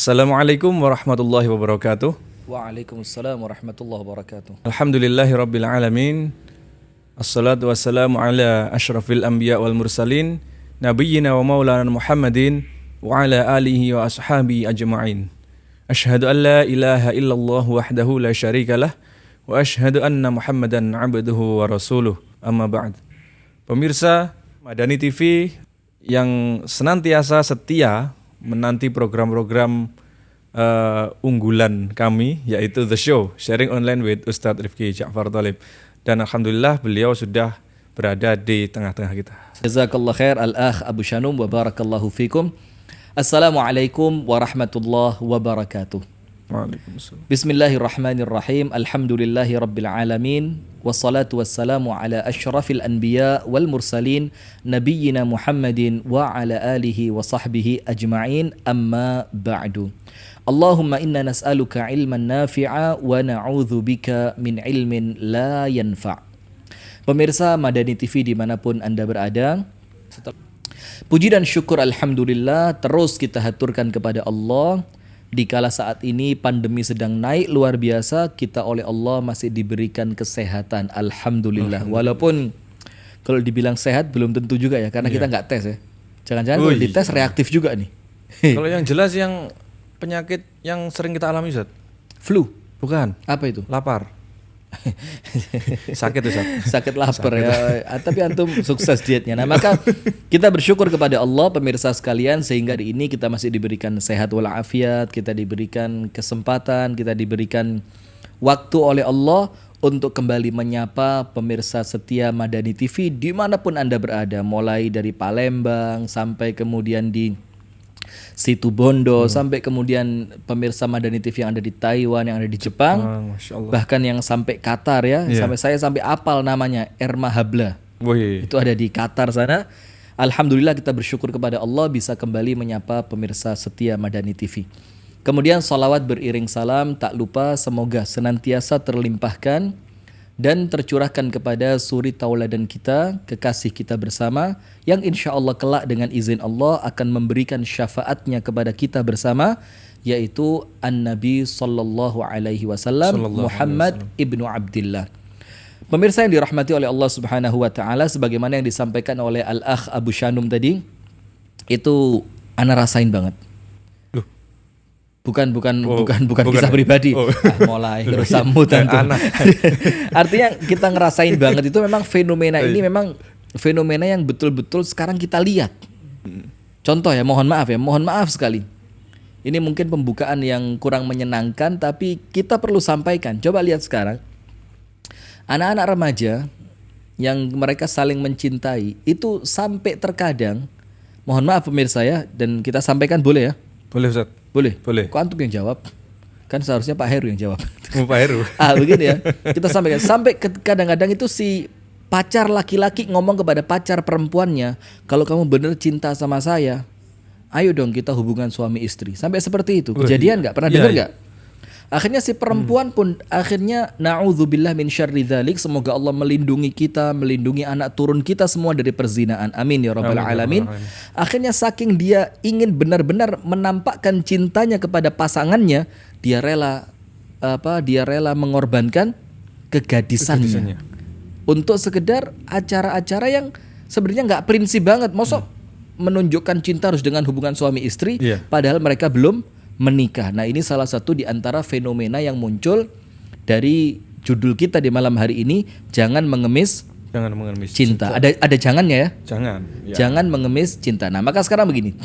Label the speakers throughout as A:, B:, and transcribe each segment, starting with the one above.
A: Assalamualaikum warahmatullahi wabarakatuh.
B: Waalaikumsalam warahmatullahi wabarakatuh.
A: Alhamdulillahi rabbil alamin. Assalatu wassalamu ala asyrafil anbiya wal mursalin nabiyyina wa maulana Muhammadin wa ala alihi wa ashabihi ajma'in. Asyhadu an la ilaha illallah wahdahu la syarikalah wa asyhadu anna Muhammadan abduhu wa rasuluh. Amma ba'd. Pemirsa Madani TV yang senantiasa setia menanti program-program unggulan kami, yaitu The Show, Sharing Online with Ustadz Rifki Ja'far Thalib. Dan Alhamdulillah beliau sudah berada di tengah-tengah kita.
B: Jazakallah khair al-akh Abu Shanum wa barakallahu fikum. Assalamualaikum warahmatullahi wabarakatuh.
A: Waalaikumsalam.
B: Bismillahirrahmanirrahim. Alhamdulillahi rabbil alamin. Wassalatu wassalamu ala asyrafil anbiya wal mursalin nabiyyina Muhammadin wa ala alihi wa sahbihi ajma'in, amma ba'du. Allahumma inna nas'aluka ilman nafi'a wa na'udzu bika min ilmin la yanfa'. Pemirsa Madani TV dimanapun Anda berada, puji dan syukur alhamdulillah terus kita haturkan kepada Allah. Dikala saat ini pandemi sedang naik luar biasa, kita oleh Allah masih diberikan kesehatan, alhamdulillah. Walaupun kalau dibilang sehat belum tentu juga ya, karena kita nggak tes ya. Jangan-jangan kalau dites reaktif juga nih.
A: Kalau yang jelas yang penyakit yang sering kita alami, Ustaz.
B: Flu.
A: Bukan.
B: Apa itu?
A: Lapar. Sakit, Ustaz.
B: Sakit lapar ya. Tapi antum sukses dietnya. Nah, maka kita bersyukur kepada Allah, pemirsa sekalian, sehingga hari ini kita masih diberikan sehat walafiat, kita diberikan kesempatan, kita diberikan waktu oleh Allah untuk kembali menyapa pemirsa setia Madani TV dimanapun Anda berada, mulai dari Palembang sampai kemudian di Situ Bondo, sampai kemudian pemirsa Madani TV yang ada di Taiwan, yang ada di Jepang, bahkan yang sampai Qatar ya, sampai apal namanya, Erma Habla. Itu ada di Qatar sana. Alhamdulillah kita bersyukur kepada Allah bisa kembali menyapa pemirsa setia Madani TV. Kemudian salawat beriring salam tak lupa semoga senantiasa terlimpahkan dan tercurahkan kepada suri tauladan kita, kekasih kita bersama, yang insya Allah kelak dengan izin Allah akan memberikan syafaatnya kepada kita bersama, yaitu An-Nabi Sallallahu Alaihi Wasallam, Muhammad ibnu Abdillah. Pemirsa yang dirahmati oleh Allah Subhanahu Wa Taala, sebagaimana yang disampaikan oleh Al-Akh Abu Shanum tadi, itu ana rasain banget. Bukan kisah pribadi. Mulai ngerusamu tentu. Artinya kita ngerasain banget itu memang fenomena ini memang fenomena yang betul-betul sekarang kita lihat. Contoh ya, mohon maaf sekali. Ini mungkin pembukaan yang kurang menyenangkan, tapi kita perlu sampaikan. Coba lihat sekarang. Anak-anak remaja yang mereka saling mencintai itu sampai terkadang, mohon maaf pemirsa ya, dan kita sampaikan boleh ya?
A: Boleh, Ustaz.
B: Boleh.
A: Boleh.
B: Kok antum yang jawab? Kan seharusnya Pak Heru yang jawab.
A: Pak Heru.
B: Begini ya. Kita sampaikan. Sampai kadang-kadang itu si pacar laki-laki ngomong kepada pacar perempuannya, kalau kamu benar cinta sama saya, ayo dong kita hubungan suami istri. Sampai seperti itu. Kejadian nggak? Pernah dengar nggak? Akhirnya si perempuan pun akhirnya na'udzubillah min syarri dzalik, semoga Allah melindungi kita, melindungi anak turun kita semua dari perzinaan. Amin ya rabbal alamin. Akhirnya saking dia ingin benar-benar menampakkan cintanya kepada pasangannya, dia rela mengorbankan kegadisannya untuk sekedar acara-acara yang sebenarnya nggak prinsip banget. Mosok menunjukkan cinta harus dengan hubungan suami istri, padahal mereka belum menikah. Nah, ini salah satu di antara fenomena yang muncul dari judul kita di malam hari ini, jangan mengemis cinta. Ada jangannya ya? Jangan mengemis cinta. Nah, maka sekarang begini.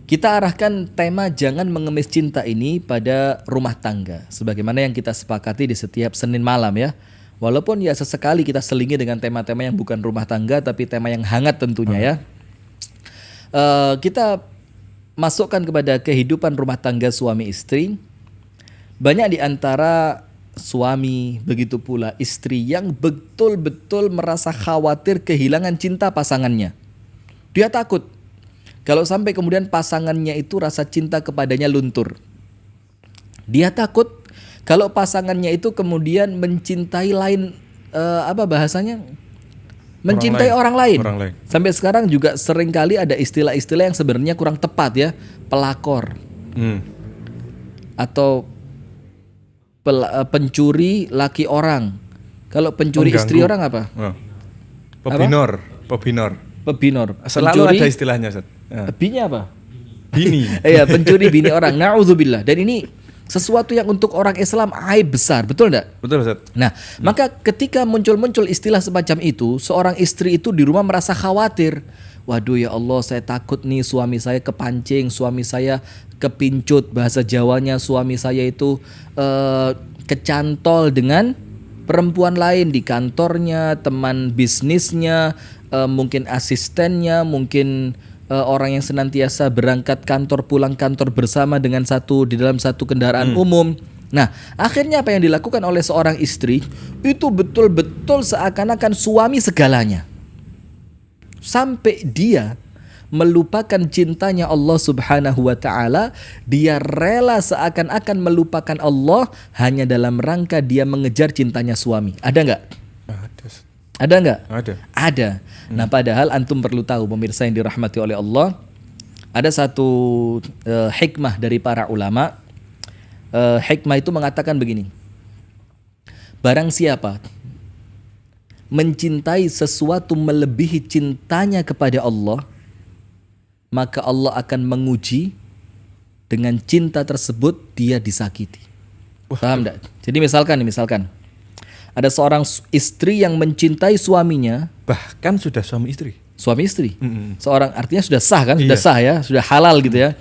B: Kita arahkan tema jangan mengemis cinta ini pada rumah tangga, sebagaimana yang kita sepakati di setiap Senin malam ya. Walaupun ya sesekali kita selingi dengan tema-tema yang bukan rumah tangga, tapi tema yang hangat tentunya ya. Kita masukkan kepada kehidupan rumah tangga suami istri. Banyak di antara suami, begitu pula istri yang betul-betul merasa khawatir kehilangan cinta pasangannya. Dia takut kalau sampai kemudian pasangannya itu rasa cinta kepadanya luntur. Dia takut kalau pasangannya itu kemudian mencintai lain, mencintai orang lain. Sampai sekarang juga seringkali ada istilah-istilah yang sebenarnya kurang tepat ya. Pelakor. Atau pencuri laki orang. Kalau pencuri istri orang apa?
A: Pebinor.
B: Pencuri,
A: Selalu ada istilahnya, Ustaz.
B: Binya apa?
A: Bini.
B: Iya, pencuri bini orang. Na'udzubillah. Dan ini sesuatu yang untuk orang Islam aib besar, betul enggak?
A: Betul, Ustaz.
B: Nah, maka ketika muncul istilah semacam itu, seorang istri itu di rumah merasa khawatir. Waduh ya Allah, saya takut nih suami saya kepancing, suami saya kepincut, bahasa Jawanya suami saya itu kecantol dengan perempuan lain di kantornya, teman bisnisnya, mungkin asistennya, mungkin orang yang senantiasa berangkat kantor pulang kantor bersama di dalam satu kendaraan umum. Nah, akhirnya apa yang dilakukan oleh seorang istri itu betul-betul seakan-akan suami segalanya. Sampai dia melupakan cintanya Allah Subhanahu wa taala, dia rela seakan-akan melupakan Allah hanya dalam rangka dia mengejar cintanya suami. Ada enggak? Ada enggak? Ada. Nah, padahal antum perlu tahu pemirsa yang dirahmati oleh Allah, ada satu hikmah dari para ulama. Hikmah itu mengatakan begini. Barang siapa mencintai sesuatu melebihi cintanya kepada Allah, maka Allah akan menguji dengan cinta tersebut dia disakiti. Paham enggak? Jadi misalkan ada seorang istri yang mencintai suaminya,
A: bahkan sudah suami istri.
B: Seorang artinya sudah sah kan? Sudah sah ya, sudah halal gitu ya.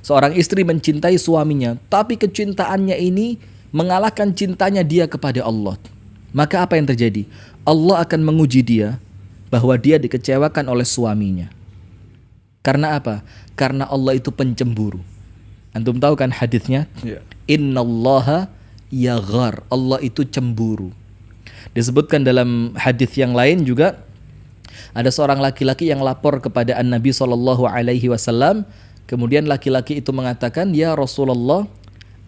B: Seorang istri mencintai suaminya, tapi kecintaannya ini mengalahkan cintanya dia kepada Allah. Maka apa yang terjadi? Allah akan menguji dia bahwa dia dikecewakan oleh suaminya. Karena apa? Karena Allah itu pencemburu. Antum tahu kan hadisnya? Innallaha yaghar. Allah itu cemburu. Disebutkan dalam hadis yang lain juga, ada seorang laki-laki yang lapor kepada An-Nabi SAW. Kemudian laki-laki itu mengatakan, "Ya Rasulullah,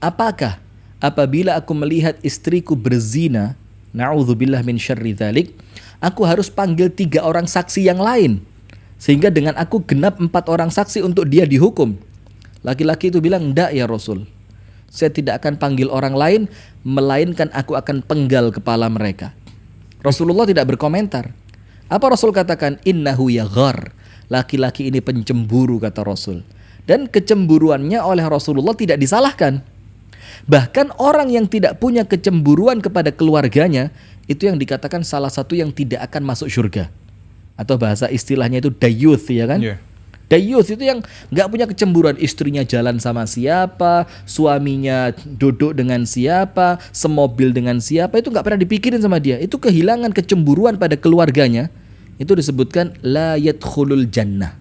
B: apakah apabila aku melihat istriku berzina, na'udzubillah min syarri dzalik, aku harus panggil 3 orang saksi yang lain, sehingga dengan aku genap 4 orang saksi untuk dia dihukum?" Laki-laki itu bilang, "Enggak ya Rasul, saya tidak akan panggil orang lain, melainkan aku akan penggal kepala mereka." Rasulullah tidak berkomentar. Apa Rasul katakan? Innahu yaghar. Laki-laki ini pencemburu, kata Rasul. Dan kecemburuannya oleh Rasulullah tidak disalahkan. Bahkan orang yang tidak punya kecemburuan kepada keluarganya, itu yang dikatakan salah satu yang tidak akan masuk surga. Atau bahasa istilahnya itu dayuth, ya kan? Dayuth itu yang gak punya kecemburuan. Istrinya jalan sama siapa, suaminya duduk dengan siapa, semobil dengan siapa, itu gak pernah dipikirin sama dia. Itu kehilangan kecemburuan pada keluarganya. Itu disebutkan la yadkhulul jannah.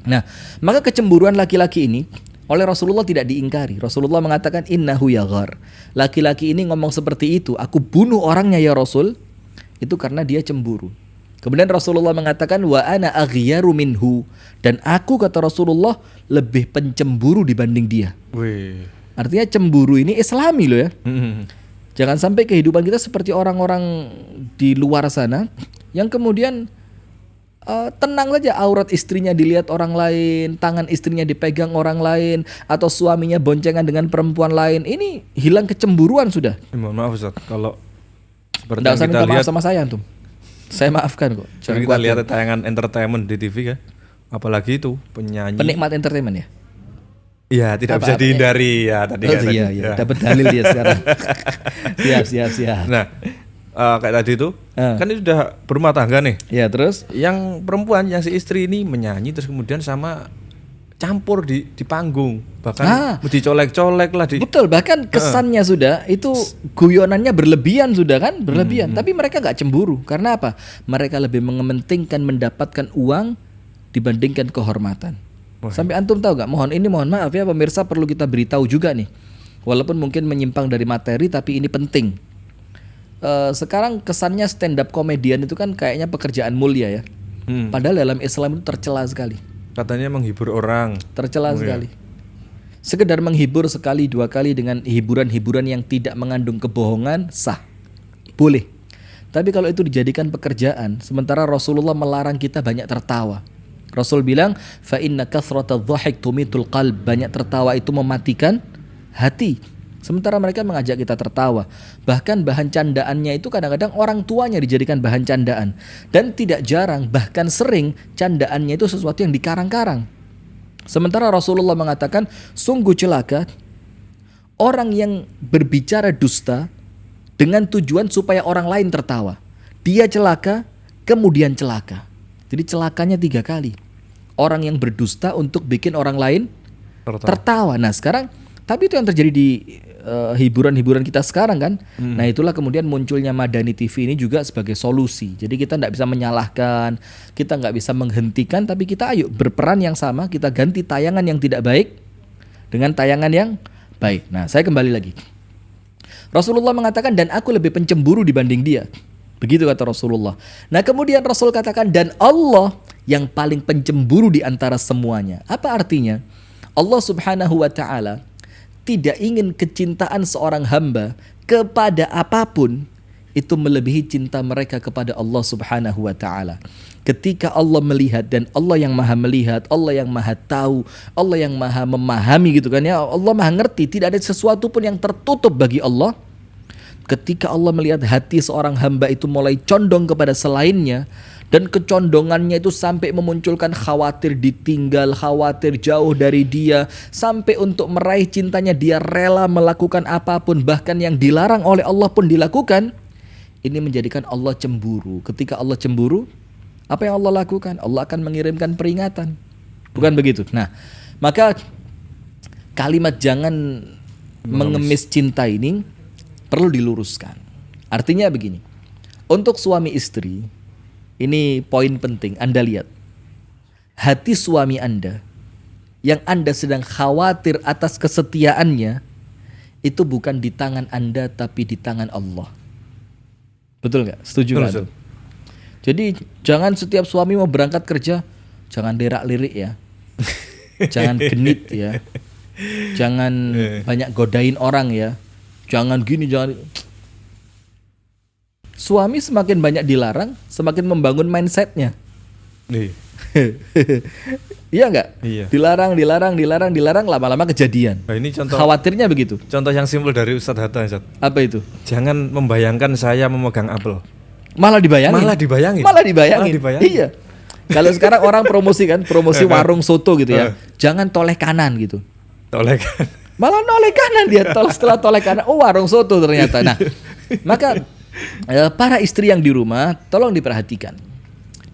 B: Nah, maka kecemburuan laki-laki ini oleh Rasulullah tidak diingkari. Rasulullah mengatakan innahu yaghar. Laki-laki ini ngomong seperti itu, aku bunuh orangnya ya Rasul, itu karena dia cemburu. Kemudian Rasulullah mengatakan wa ana aghyaru minhu, dan aku, kata Rasulullah, lebih pencemburu dibanding dia. Artinya cemburu ini Islami loh ya. Jangan sampai kehidupan kita seperti orang-orang di luar sana yang kemudian tenang saja aurat istrinya dilihat orang lain, tangan istrinya dipegang orang lain, atau suaminya boncengan dengan perempuan lain. Ini hilang kecemburuan sudah.
A: Mohon maaf Ustaz, kalau seperti
B: yang
A: yang
B: kita
A: kita
B: lihat
A: lihat
B: sama saya antum. Saya maafkan kok.
A: Jangan kita lihat tayangan entertainment di TV kan, apalagi itu penyanyi.
B: Penikmat entertainment ya?
A: Iya, tidak bisa dihindari ya tadi.
B: Iya. Dapat dalil dia sekarang. Siap.
A: Nah, kayak tadi itu kan ini sudah berumah tangga nih.
B: Ya, terus
A: yang perempuan, yang si istri ini menyanyi terus kemudian sama campur di panggung, bahkan dicolek-colek lah di.
B: Betul, bahkan kesannya sudah itu guyonannya berlebihan sudah kan, Tapi mereka nggak cemburu. Karena apa? Mereka lebih mementingkan mendapatkan uang dibandingkan kehormatan. Sampai antum tahu nggak? Mohon maaf ya pemirsa, perlu kita beritahu juga nih. Walaupun mungkin menyimpang dari materi, tapi ini penting. Sekarang kesannya stand up komedian itu kan kayaknya pekerjaan mulia ya. Padahal dalam Islam itu tercela sekali.
A: Katanya menghibur orang.
B: Tercela sekali. Sekedar menghibur sekali 2 kali dengan hiburan-hiburan yang tidak mengandung kebohongan sah. Boleh. Tapi kalau itu dijadikan pekerjaan, sementara Rasulullah melarang kita banyak tertawa. Rasul bilang, fa inna kathrata dhahik tumitul qalb. Banyak tertawa itu mematikan hati. Sementara mereka mengajak kita tertawa. Bahkan bahan candaannya itu kadang-kadang orang tuanya dijadikan bahan candaan. Dan tidak jarang, bahkan sering candaannya itu sesuatu yang dikarang-karang. Sementara Rasulullah mengatakan, sungguh celaka orang yang berbicara dusta dengan tujuan supaya orang lain tertawa. Dia celaka, kemudian celaka. Jadi celakanya 3 kali. Orang yang berdusta untuk bikin orang lain tertawa. Nah sekarang, tapi itu yang terjadi di hiburan-hiburan kita sekarang kan. Nah itulah kemudian munculnya Madani TV ini juga sebagai solusi. Jadi kita tidak bisa menyalahkan, kita nggak bisa menghentikan, tapi kita ayo berperan yang sama, kita ganti tayangan yang tidak baik dengan tayangan yang baik. Nah saya kembali lagi. Rasulullah mengatakan, dan aku lebih pencemburu dibanding dia. Begitu kata Rasulullah. Nah kemudian Rasul katakan, dan Allah yang paling pencemburu di antara semuanya. Apa artinya? Allah subhanahu wa ta'ala tidak ingin kecintaan seorang hamba kepada apapun itu melebihi cinta mereka kepada Allah subhanahu wa ta'ala. Ketika Allah melihat, dan Allah yang maha melihat, Allah yang maha tahu, Allah yang maha memahami gitu kan ya, Allah maha ngerti, tidak ada sesuatu pun yang tertutup bagi Allah. Ketika Allah melihat hati seorang hamba itu mulai condong kepada selainnya, dan kecondongannya itu sampai memunculkan khawatir ditinggal, khawatir jauh dari dia, sampai untuk meraih cintanya dia rela melakukan apapun, bahkan yang dilarang oleh Allah pun dilakukan. Ini menjadikan Allah cemburu. Ketika Allah cemburu, apa yang Allah lakukan? Allah akan mengirimkan peringatan. Bukan begitu? Nah, maka kalimat jangan mengemis cinta ini perlu diluruskan. Artinya begini, untuk suami istri, ini poin penting, Anda lihat. Hati suami Anda yang Anda sedang khawatir atas kesetiaannya, itu bukan di tangan Anda tapi di tangan Allah. Betul gak? Setuju gak? Jadi jangan setiap suami mau berangkat kerja, jangan derak-lirik ya. Jangan genit ya. Jangan banyak godain orang ya. Jangan gini, jangan. Suami semakin banyak dilarang, semakin membangun mindsetnya. Iya nggak? Iya. Dilarang, lama-lama kejadian.
A: Nah, ini contoh. Khawatirnya begitu. Contoh yang simpel dari Ustadz Hatta, Ustadz.
B: Apa itu?
A: Jangan membayangkan saya memegang apel.
B: Malah dibayangin. Iya. Kalau sekarang orang promosi warung soto gitu ya. Jangan toleh kanan gitu.
A: Toleh kanan.
B: Malah noleh kanan dia. Setelah toleh kanan, oh warung soto ternyata. Nah, maka para istri yang di rumah, tolong diperhatikan.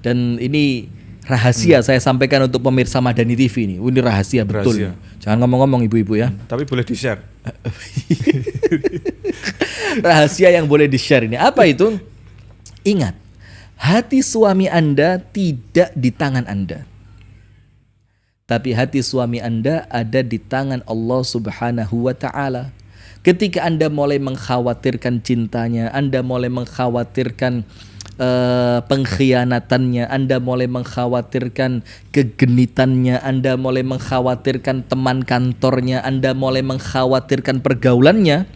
B: Dan ini rahasia saya sampaikan untuk pemirsa Madani TV ini. Ini rahasia betul. Jangan ngomong-ngomong ibu-ibu ya.
A: Tapi boleh di-share.
B: Rahasia yang boleh di-share ini. Apa itu? Ingat, hati suami Anda tidak di tangan Anda. Tapi hati suami Anda ada di tangan Allah subhanahu wa ta'ala. Ketika Anda mulai mengkhawatirkan cintanya, Anda mulai mengkhawatirkan pengkhianatannya, Anda mulai mengkhawatirkan kegenitannya, Anda mulai mengkhawatirkan teman kantornya, Anda mulai mengkhawatirkan pergaulannya,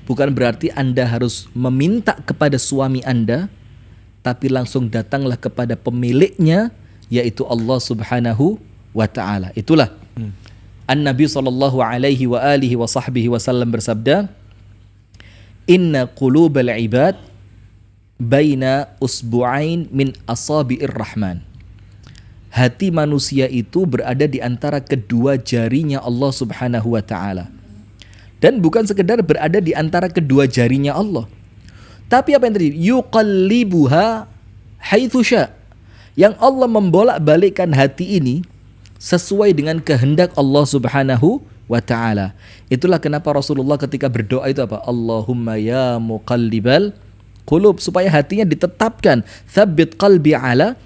B: bukan berarti Anda harus meminta kepada suami Anda, tapi langsung datanglah kepada pemiliknya, yaitu Allah subhanahu wa ta'ala. Itulah An-Nabi sallallahu alaihi wa alihi wa sahbihi wasallam bersabda, "Inna qulubal ibad baina usbu'ain min asabi'ir rahman." Hati manusia itu berada di antara kedua jarinya Allah subhanahu wa ta'ala. Dan bukan sekedar berada di antara kedua jarinya Allah. Tapi apa yang terjadi? Yuqallibuha haitsu sya'. Yang Allah membolak-balikkan hati ini sesuai dengan kehendak Allah subhanahu wa ta'ala. Itulah kenapa Rasulullah ketika berdoa itu apa? Allahumma ya muqallibal qulub, supaya hatinya ditetapkan. Tsabbit qalbi ala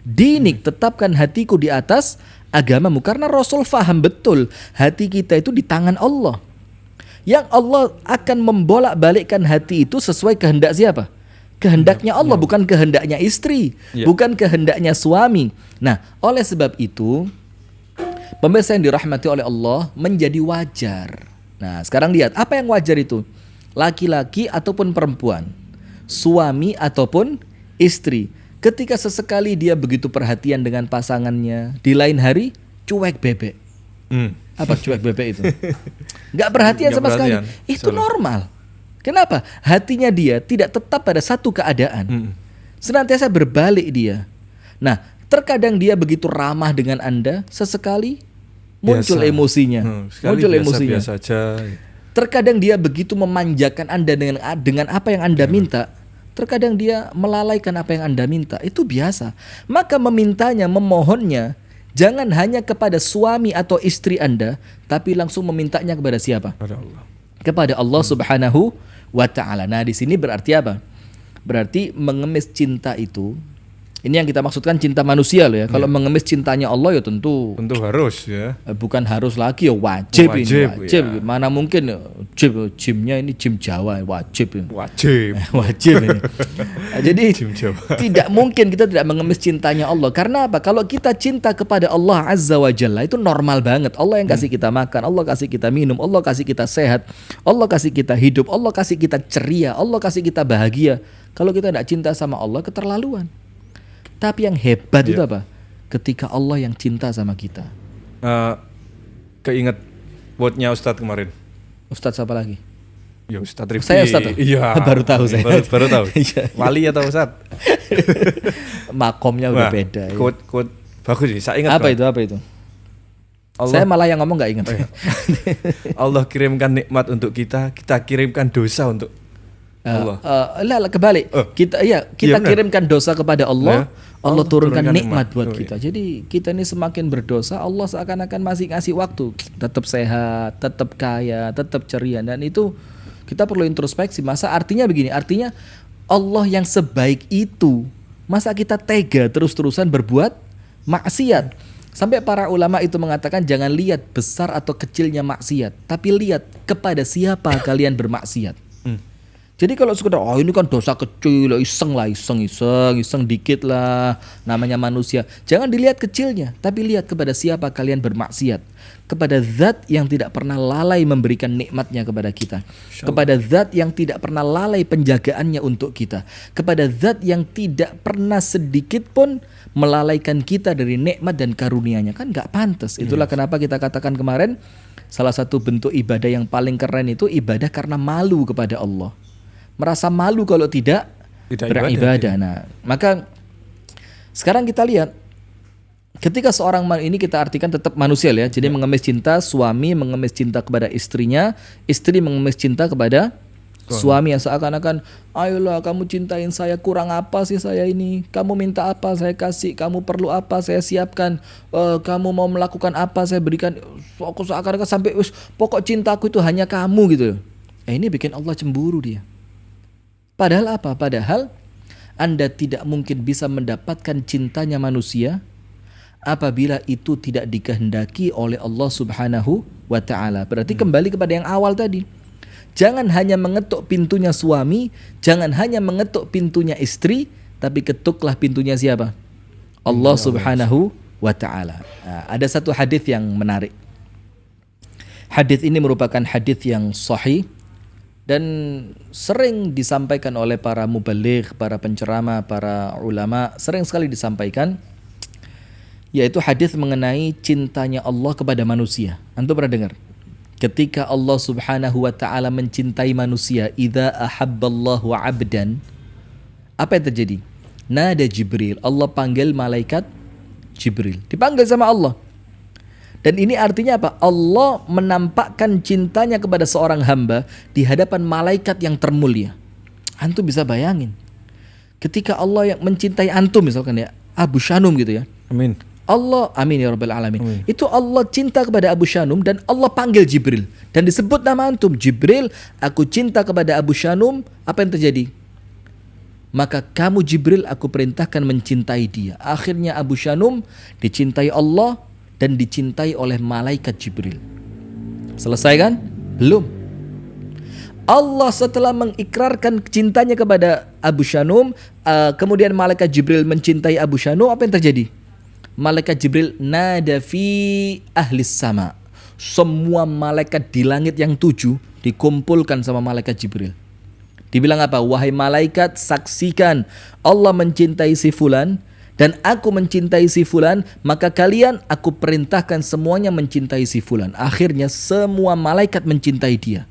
B: dinik, tetapkan hatiku di atas agamamu. Karena Rasul faham betul hati kita itu di tangan Allah. Yang Allah akan membolak-balikkan hati itu sesuai kehendak siapa? Kehendaknya Allah, bukan kehendaknya istri, bukan kehendaknya suami. Nah, oleh sebab itu, pemirsa yang dirahmati oleh Allah, menjadi wajar. Nah, sekarang lihat, apa yang wajar itu? Laki-laki ataupun perempuan, suami ataupun istri. Ketika sesekali dia begitu perhatian dengan pasangannya, di lain hari cuek bebek. Apa cuek bebek itu? Nggak perhatian
A: Nggak
B: sama
A: perhatian.
B: sekali. Itu normal. Kenapa? Hatinya dia tidak tetap pada satu keadaan. Senantiasa berbalik dia. Nah, terkadang dia begitu ramah dengan Anda, sesekali muncul
A: Biasa.
B: emosinya.
A: Sekali
B: Muncul
A: biasa,
B: emosinya.
A: biasa aja.
B: Terkadang dia begitu memanjakan Anda dengan apa yang Anda minta. Terkadang dia melalaikan apa yang Anda minta. Itu biasa. Maka memintanya, memohonnya, jangan hanya kepada suami atau istri Anda, tapi langsung memintanya kepada siapa?
A: Kepada Allah.
B: Kepada Allah Subhanahu wa ta'ala. Nah, di sini berarti apa? Berarti mengemis cinta itu, ini yang kita maksudkan cinta manusia loh ya. Kalau mengemis cintanya Allah ya tentu
A: Tentu harus ya.
B: bukan harus lagi ya wajib,
A: Wajib,
B: ini wajib.
A: ya.
B: Mana mungkin ya, gymnya ini gym Jawa wajib ini.
A: Wajib.
B: Wajib ini. Nah, jadi
A: Gym Jawa.
B: tidak mungkin kita tidak mengemis cintanya Allah. Karena apa? Kalau kita cinta kepada Allah Azza wa Jalla itu normal banget. Allah yang kasih kita makan, Allah kasih kita minum, Allah kasih kita sehat, Allah kasih kita hidup, Allah kasih kita ceria, Allah kasih kita bahagia. Kalau kita tidak cinta sama Allah, keterlaluan. Tapi yang hebat itu apa? Ketika Allah yang cinta sama kita.
A: Keinget quote-nya Ustadz kemarin.
B: Ustadz siapa lagi?
A: Ya Ustadz Rifki.
B: Saya Ustadz tuh?
A: Iya.
B: Baru tahu saya.
A: Baru tahu.
B: Iya.
A: Wali atau Ustadz?
B: Makomnya udah beda. Ya.
A: Quote bagus sih. Saya ingat.
B: Apa
A: Bang.
B: itu? Apa itu?
A: Allah,
B: Saya malah yang ngomong nggak ingat.
A: Allah kirimkan nikmat untuk kita, kita kirimkan dosa untuk Allah.
B: Kebalik. Kita
A: Iya, benar.
B: kirimkan dosa kepada Allah,
A: Ya.
B: Allah turunkan
A: turunkan
B: nikmat
A: nikmat.
B: buat
A: Oh,
B: kita. Jadi kita ini semakin berdosa, Allah seakan-akan masih ngasih waktu, tetap sehat, tetap kaya, tetap ceria, dan itu kita perlu introspeksi. Masa artinya begini, artinya Allah yang sebaik itu, masa kita tega terus-terusan berbuat maksiat? Sampai para ulama itu mengatakan jangan lihat besar atau kecilnya maksiat, tapi lihat kepada siapa kalian bermaksiat. Jadi kalau sekedar ini kan dosa kecil, iseng dikit lah, namanya manusia. Jangan dilihat kecilnya, tapi lihat kepada siapa kalian bermaksiat. Kepada zat yang tidak pernah lalai memberikan nikmatnya kepada kita. Kepada zat yang tidak pernah lalai penjagaannya untuk kita. Kepada zat yang tidak pernah sedikit pun melalaikan kita dari nikmat dan karunia-Nya. Kan gak pantas. Itulah kenapa kita katakan kemarin, salah satu bentuk ibadah yang paling keren itu ibadah karena malu kepada Allah. Merasa malu kalau tidak beribadah. Nah, maka sekarang kita lihat ketika seorang ini kita artikan tetap manusia ya. Jadi mengemis cinta, suami mengemis cinta kepada istrinya, istri mengemis cinta kepada suami yang seakan-akan ayolah kamu cintain saya, kurang apa sih saya ini? Kamu minta apa saya kasih, kamu perlu apa saya siapkan, kamu mau melakukan apa saya berikan. Aku seakan-akan sampai pokok cintaku itu hanya kamu gitu. Ini bikin Allah cemburu dia. Padahal apa? Padahal Anda tidak mungkin bisa mendapatkan cintanya manusia apabila itu tidak dikehendaki oleh Allah Subhanahu wa ta'ala. Berarti kembali kepada yang awal tadi. Jangan hanya mengetuk pintunya suami, jangan hanya mengetuk pintunya istri, tapi ketuklah pintunya siapa? Allah Subhanahu wa ta'ala. Nah, ada satu hadis yang menarik. Hadis ini merupakan hadis yang sahih dan sering disampaikan oleh para mubaligh, para penceramah, para ulama, sering sekali disampaikan, yaitu hadis mengenai cintanya Allah kepada manusia. Antum pernah dengar? Ketika Allah Subhanahu wa ta'ala mencintai manusia, idza ahabballahu 'abdan, apa yang terjadi? Nada Jibril, Allah panggil malaikat Jibril. Dipanggil sama Allah. Dan ini artinya apa? Allah menampakkan cintanya kepada seorang hamba di hadapan malaikat yang termulia. Antum bisa bayangin. Ketika Allah yang mencintai antum misalkan ya, Abu Shanum gitu ya.
A: Amin.
B: Allah, amin ya rabbal alamin.
A: Amin.
B: Itu Allah cinta kepada Abu Shanum dan Allah panggil Jibril. Dan disebut nama antum, Jibril, aku cinta kepada Abu Shanum. Apa yang terjadi? Maka kamu Jibril aku perintahkan mencintai dia. Akhirnya Abu Shanum dicintai Allah dan dicintai oleh malaikat Jibril. Selesai kan? Belum. Allah setelah mengikrarkan cintanya kepada Abu Shanum, kemudian malaikat Jibril mencintai Abu Shanum, apa yang terjadi? Malaikat Jibril nada fi ahlis sama. Semua malaikat di langit yang 7 dikumpulkan sama malaikat Jibril. Dibilang apa? Wahai malaikat, saksikan Allah mencintai si fulan dan aku mencintai si fulan, maka kalian aku perintahkan semuanya mencintai si fulan. Akhirnya semua malaikat mencintai dia.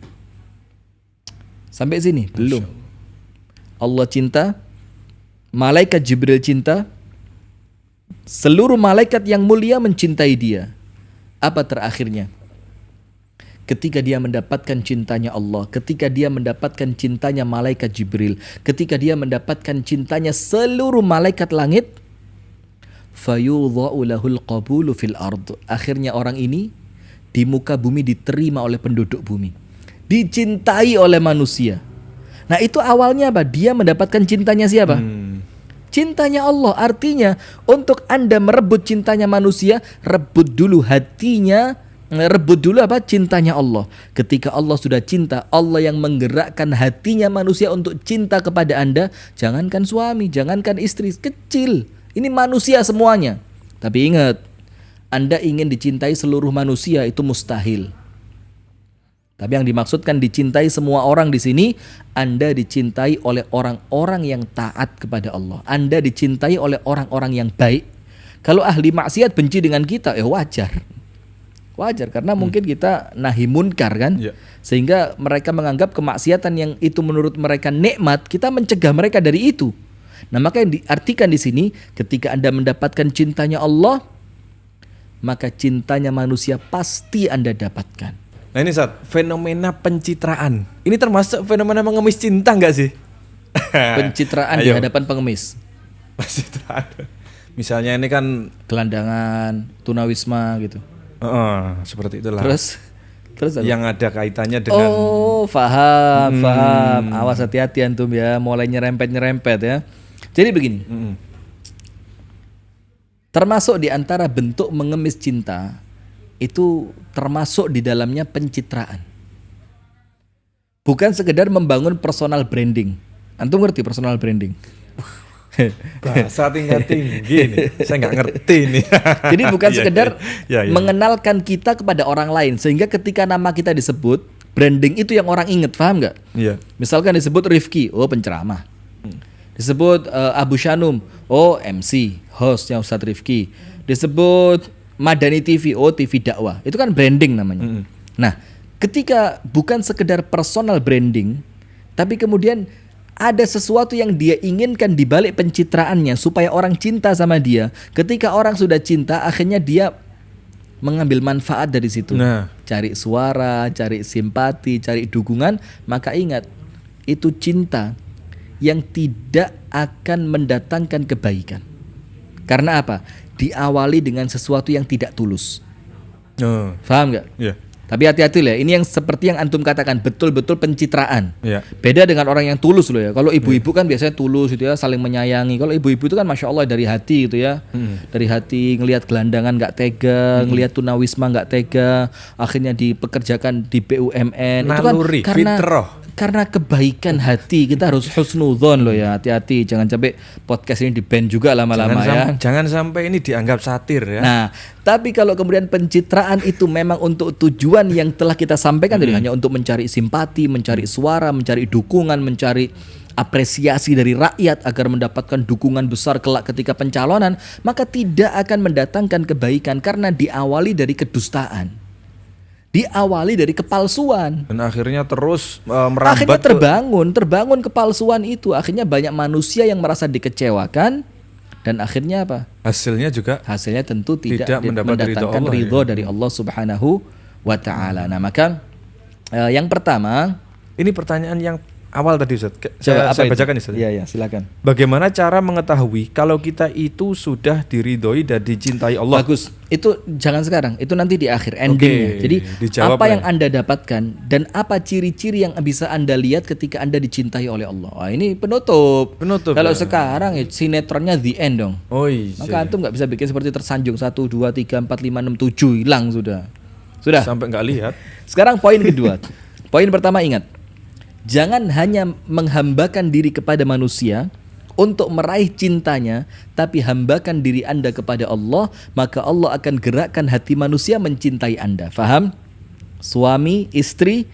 B: Sampai sini belum. Allah cinta, malaikat Jibril cinta, seluruh malaikat yang mulia mencintai dia. Apa terakhirnya? Ketika dia mendapatkan cintanya Allah, ketika dia mendapatkan cintanya malaikat Jibril, ketika dia mendapatkan cintanya seluruh malaikat langit, fayudha'u lahul qabulu fil ard. Akhirnya orang ini di muka bumi diterima oleh penduduk bumi, dicintai oleh manusia. Nah, itu awalnya apa? Dia mendapatkan cintanya siapa? Cintanya Allah. Artinya untuk Anda merebut cintanya manusia, rebut dulu hatinya, rebut dulu apa? Cintanya Allah. Ketika Allah sudah cinta, Allah yang menggerakkan hatinya manusia untuk cinta kepada Anda. Jangankan suami, jangankan istri, kecil. Ini manusia semuanya. Tapi ingat, Anda ingin dicintai seluruh manusia itu mustahil. Tapi yang dimaksudkan dicintai semua orang di sini, Anda dicintai oleh orang-orang yang taat kepada Allah. Anda dicintai oleh orang-orang yang baik. Kalau ahli maksiat benci dengan kita, wajar. Wajar, karena mungkin kita nahi munkar kan. Sehingga mereka menganggap kemaksiatan yang itu menurut mereka nikmat, kita mencegah mereka dari itu. Nah, maka yang diartikan di sini, ketika Anda mendapatkan cintanya Allah, maka cintanya manusia pasti Anda dapatkan.
A: Nah ini Ustaz, fenomena pencitraan. Ini termasuk fenomena mengemis cinta nggak sih?
B: Pencitraan di hadapan pengemis.
A: Pencitraan. Misalnya ini kan
B: gelandangan, tunawisma gitu.
A: Seperti itulah.
B: Terus apa?
A: Yang ada kaitannya dengan
B: paham. Awas hati-hati antum ya, mulai nyerempet ya. Jadi begini. Termasuk di antara bentuk mengemis cinta itu termasuk di dalamnya pencitraan. Bukan sekedar membangun personal branding. Antum ngerti personal branding?
A: Bahasa tingkat tinggi nih. Saya nggak ngerti nih.
B: Jadi bukan sekedar mengenalkan kita kepada orang lain, sehingga ketika nama kita disebut, branding itu yang orang ingat, paham nggak? Iya. Misalkan disebut Rifki, penceramah. Disebut Abu Shanum, MC, hostnya Ustadz Rifki. Disebut Madani TV, TV dakwah. Itu kan branding namanya. Nah, ketika bukan sekedar personal branding, tapi kemudian ada sesuatu yang dia inginkan di balik pencitraannya supaya orang cinta sama dia. Ketika orang sudah cinta, akhirnya dia mengambil manfaat dari situ. Cari suara, cari simpati, cari dukungan. Maka ingat, itu cinta yang tidak akan mendatangkan kebaikan. Karena apa? Diawali dengan sesuatu yang tidak tulus. Paham nggak? Iya. Tapi hati-hati lah, ini yang seperti yang antum katakan, betul-betul pencitraan. Beda dengan orang yang tulus loh ya. Kalau ibu-ibu kan biasanya tulus gitu ya, saling menyayangi. Kalau ibu-ibu itu kan masya Allah dari hati gitu ya. Dari hati, ngelihat gelandangan nggak tega, ngelihat tunawisma nggak tega, akhirnya dipekerjakan di BUMN.
A: Naluri,
B: itu kan karena kebaikan hati. Kita harus husnudzon loh ya, hati-hati. Jangan sampai podcast ini di-ban juga lama-lama
A: Jangan sampai ini dianggap satir ya.
B: Nah, tapi kalau kemudian pencitraan itu memang untuk tujuan yang telah kita sampaikan tadi, hanya untuk mencari simpati, mencari suara, mencari dukungan, mencari apresiasi dari rakyat agar mendapatkan dukungan besar kelak ketika pencalonan, maka tidak akan mendatangkan kebaikan karena diawali dari kedustaan. Diawali dari kepalsuan.
A: Dan akhirnya terus merambat.
B: Akhirnya terbangun kepalsuan itu. Akhirnya banyak manusia yang merasa dikecewakan. Dan akhirnya apa?
A: Hasilnya
B: tentu tidak mendatangkan ridho dari Allah Subhanahu wa ta'ala. Nah, maka yang pertama,
A: ini pertanyaan yang awal tadi Ustaz. Saya bacakan Ustaz.
B: Iya, silakan.
A: Bagaimana cara mengetahui kalau kita itu sudah diridhoi dan dicintai Allah?
B: Bagus. Itu jangan sekarang, itu nanti di akhir endingnya. Jadi apa yang Anda dapatkan dan apa ciri-ciri yang bisa Anda lihat ketika Anda dicintai oleh Allah. Ini penutup. Kalau sekarang sinetronnya the end dong. Maka antum nggak bisa bikin seperti tersanjung 1, 2, 3, 4, 5, 6, 7 hilang sudah.
A: Sampai nggak lihat.
B: Sekarang poin kedua. Poin pertama, ingat. Jangan hanya menghambakan diri kepada manusia untuk meraih cintanya, tapi hambakan diri Anda kepada Allah, maka Allah akan gerakkan hati manusia mencintai Anda. Faham? Suami, istri,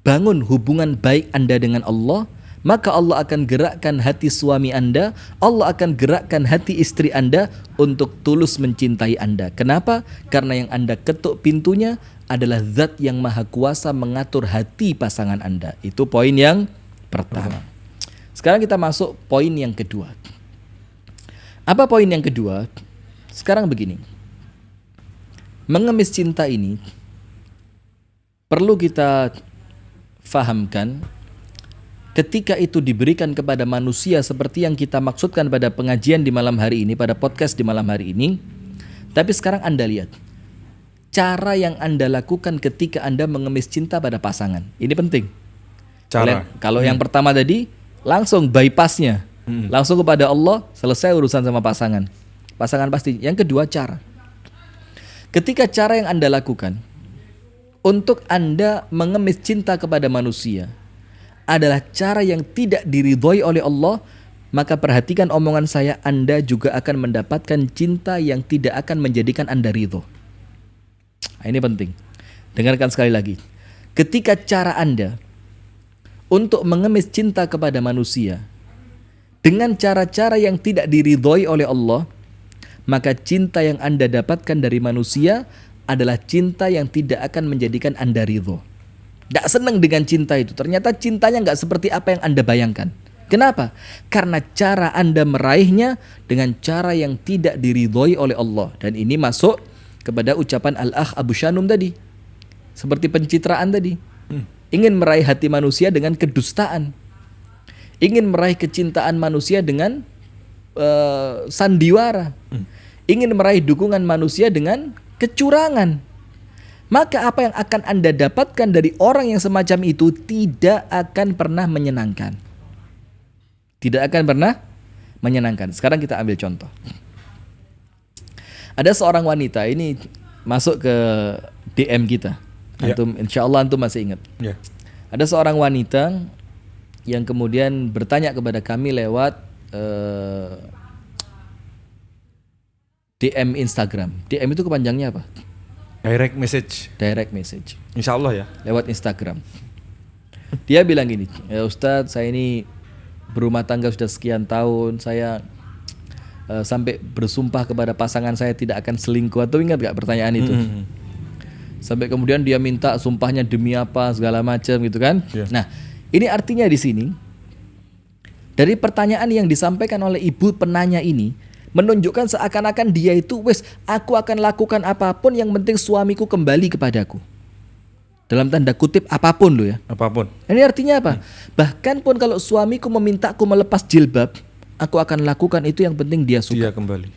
B: bangun hubungan baik Anda dengan Allah, maka Allah akan gerakkan hati suami Anda, Allah akan gerakkan hati istri Anda untuk tulus mencintai Anda. Kenapa? Karena yang Anda ketuk pintunya adalah zat yang maha kuasa mengatur hati pasangan Anda. Itu poin yang pertama. Sekarang kita masuk poin yang kedua. Apa poin yang kedua? Sekarang begini. Mengemis cinta ini perlu kita fahamkan ketika itu diberikan kepada manusia seperti yang kita maksudkan pada pengajian di malam hari ini, pada podcast di malam hari ini. Tapi sekarang Anda lihat cara yang Anda lakukan ketika Anda mengemis cinta pada pasangan. Ini penting.
A: Cara.
B: Kalau yang pertama tadi langsung bypassnya, langsung kepada Allah, selesai urusan sama pasangan. Pasangan pasti. Yang kedua, cara. Ketika cara yang Anda lakukan untuk Anda mengemis cinta kepada manusia adalah cara yang tidak diridhoi oleh Allah, maka perhatikan omongan saya, Anda juga akan mendapatkan cinta yang tidak akan menjadikan Anda ridho. Nah, ini penting. Dengarkan sekali lagi. Ketika cara Anda untuk mengemis cinta kepada manusia dengan cara-cara yang tidak diridhoi oleh Allah, maka cinta yang Anda dapatkan dari manusia adalah cinta yang tidak akan menjadikan Anda ridho. Gak senang dengan cinta itu. Ternyata cintanya gak seperti apa yang Anda bayangkan. Kenapa? Karena cara Anda meraihnya dengan cara yang tidak diridhoi oleh Allah. Dan ini masuk kepada ucapan Al-Akh Abu Shanum tadi. Seperti pencitraan tadi. Ingin meraih hati manusia dengan kedustaan. Ingin meraih kecintaan manusia dengan sandiwara. Ingin meraih dukungan manusia dengan kecurangan. Maka apa yang akan Anda dapatkan dari orang yang semacam itu tidak akan pernah menyenangkan. Tidak akan pernah menyenangkan. Sekarang kita ambil contoh. Ada seorang wanita, ini masuk ke DM kita. Antum, insya Allah antum masih ingat. Ada seorang wanita yang kemudian bertanya kepada kami lewat DM Instagram. DM itu kepanjangnya apa?
A: Direct message.
B: Direct message.
A: Insya Allah ya.
B: Lewat Instagram. Dia bilang gini, ya Ustadz, saya ini berumah tangga sudah sekian tahun, saya sampai bersumpah kepada pasangan saya tidak akan selingkuh. Atau ingat gak pertanyaan itu? Sampai kemudian dia minta sumpahnya demi apa segala macam gitu kan? Nah, ini artinya di sini dari pertanyaan yang disampaikan oleh ibu penanya ini menunjukkan seakan-akan dia itu aku akan lakukan apapun yang penting suamiku kembali kepadaku. Dalam tanda kutip apapun loh ya.
A: Apapun.
B: Ini artinya apa? Bahkan pun kalau suamiku memintaku melepas jilbab, aku akan lakukan itu, yang penting dia suka.
A: Dia kembali.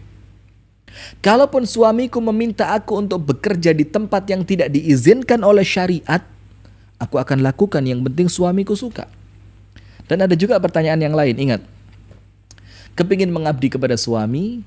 B: Kalaupun suamiku meminta aku untuk bekerja di tempat yang tidak diizinkan oleh syariat, aku akan lakukan, yang penting suamiku suka. Dan ada juga pertanyaan yang lain, ingat. Kepingin mengabdi kepada suami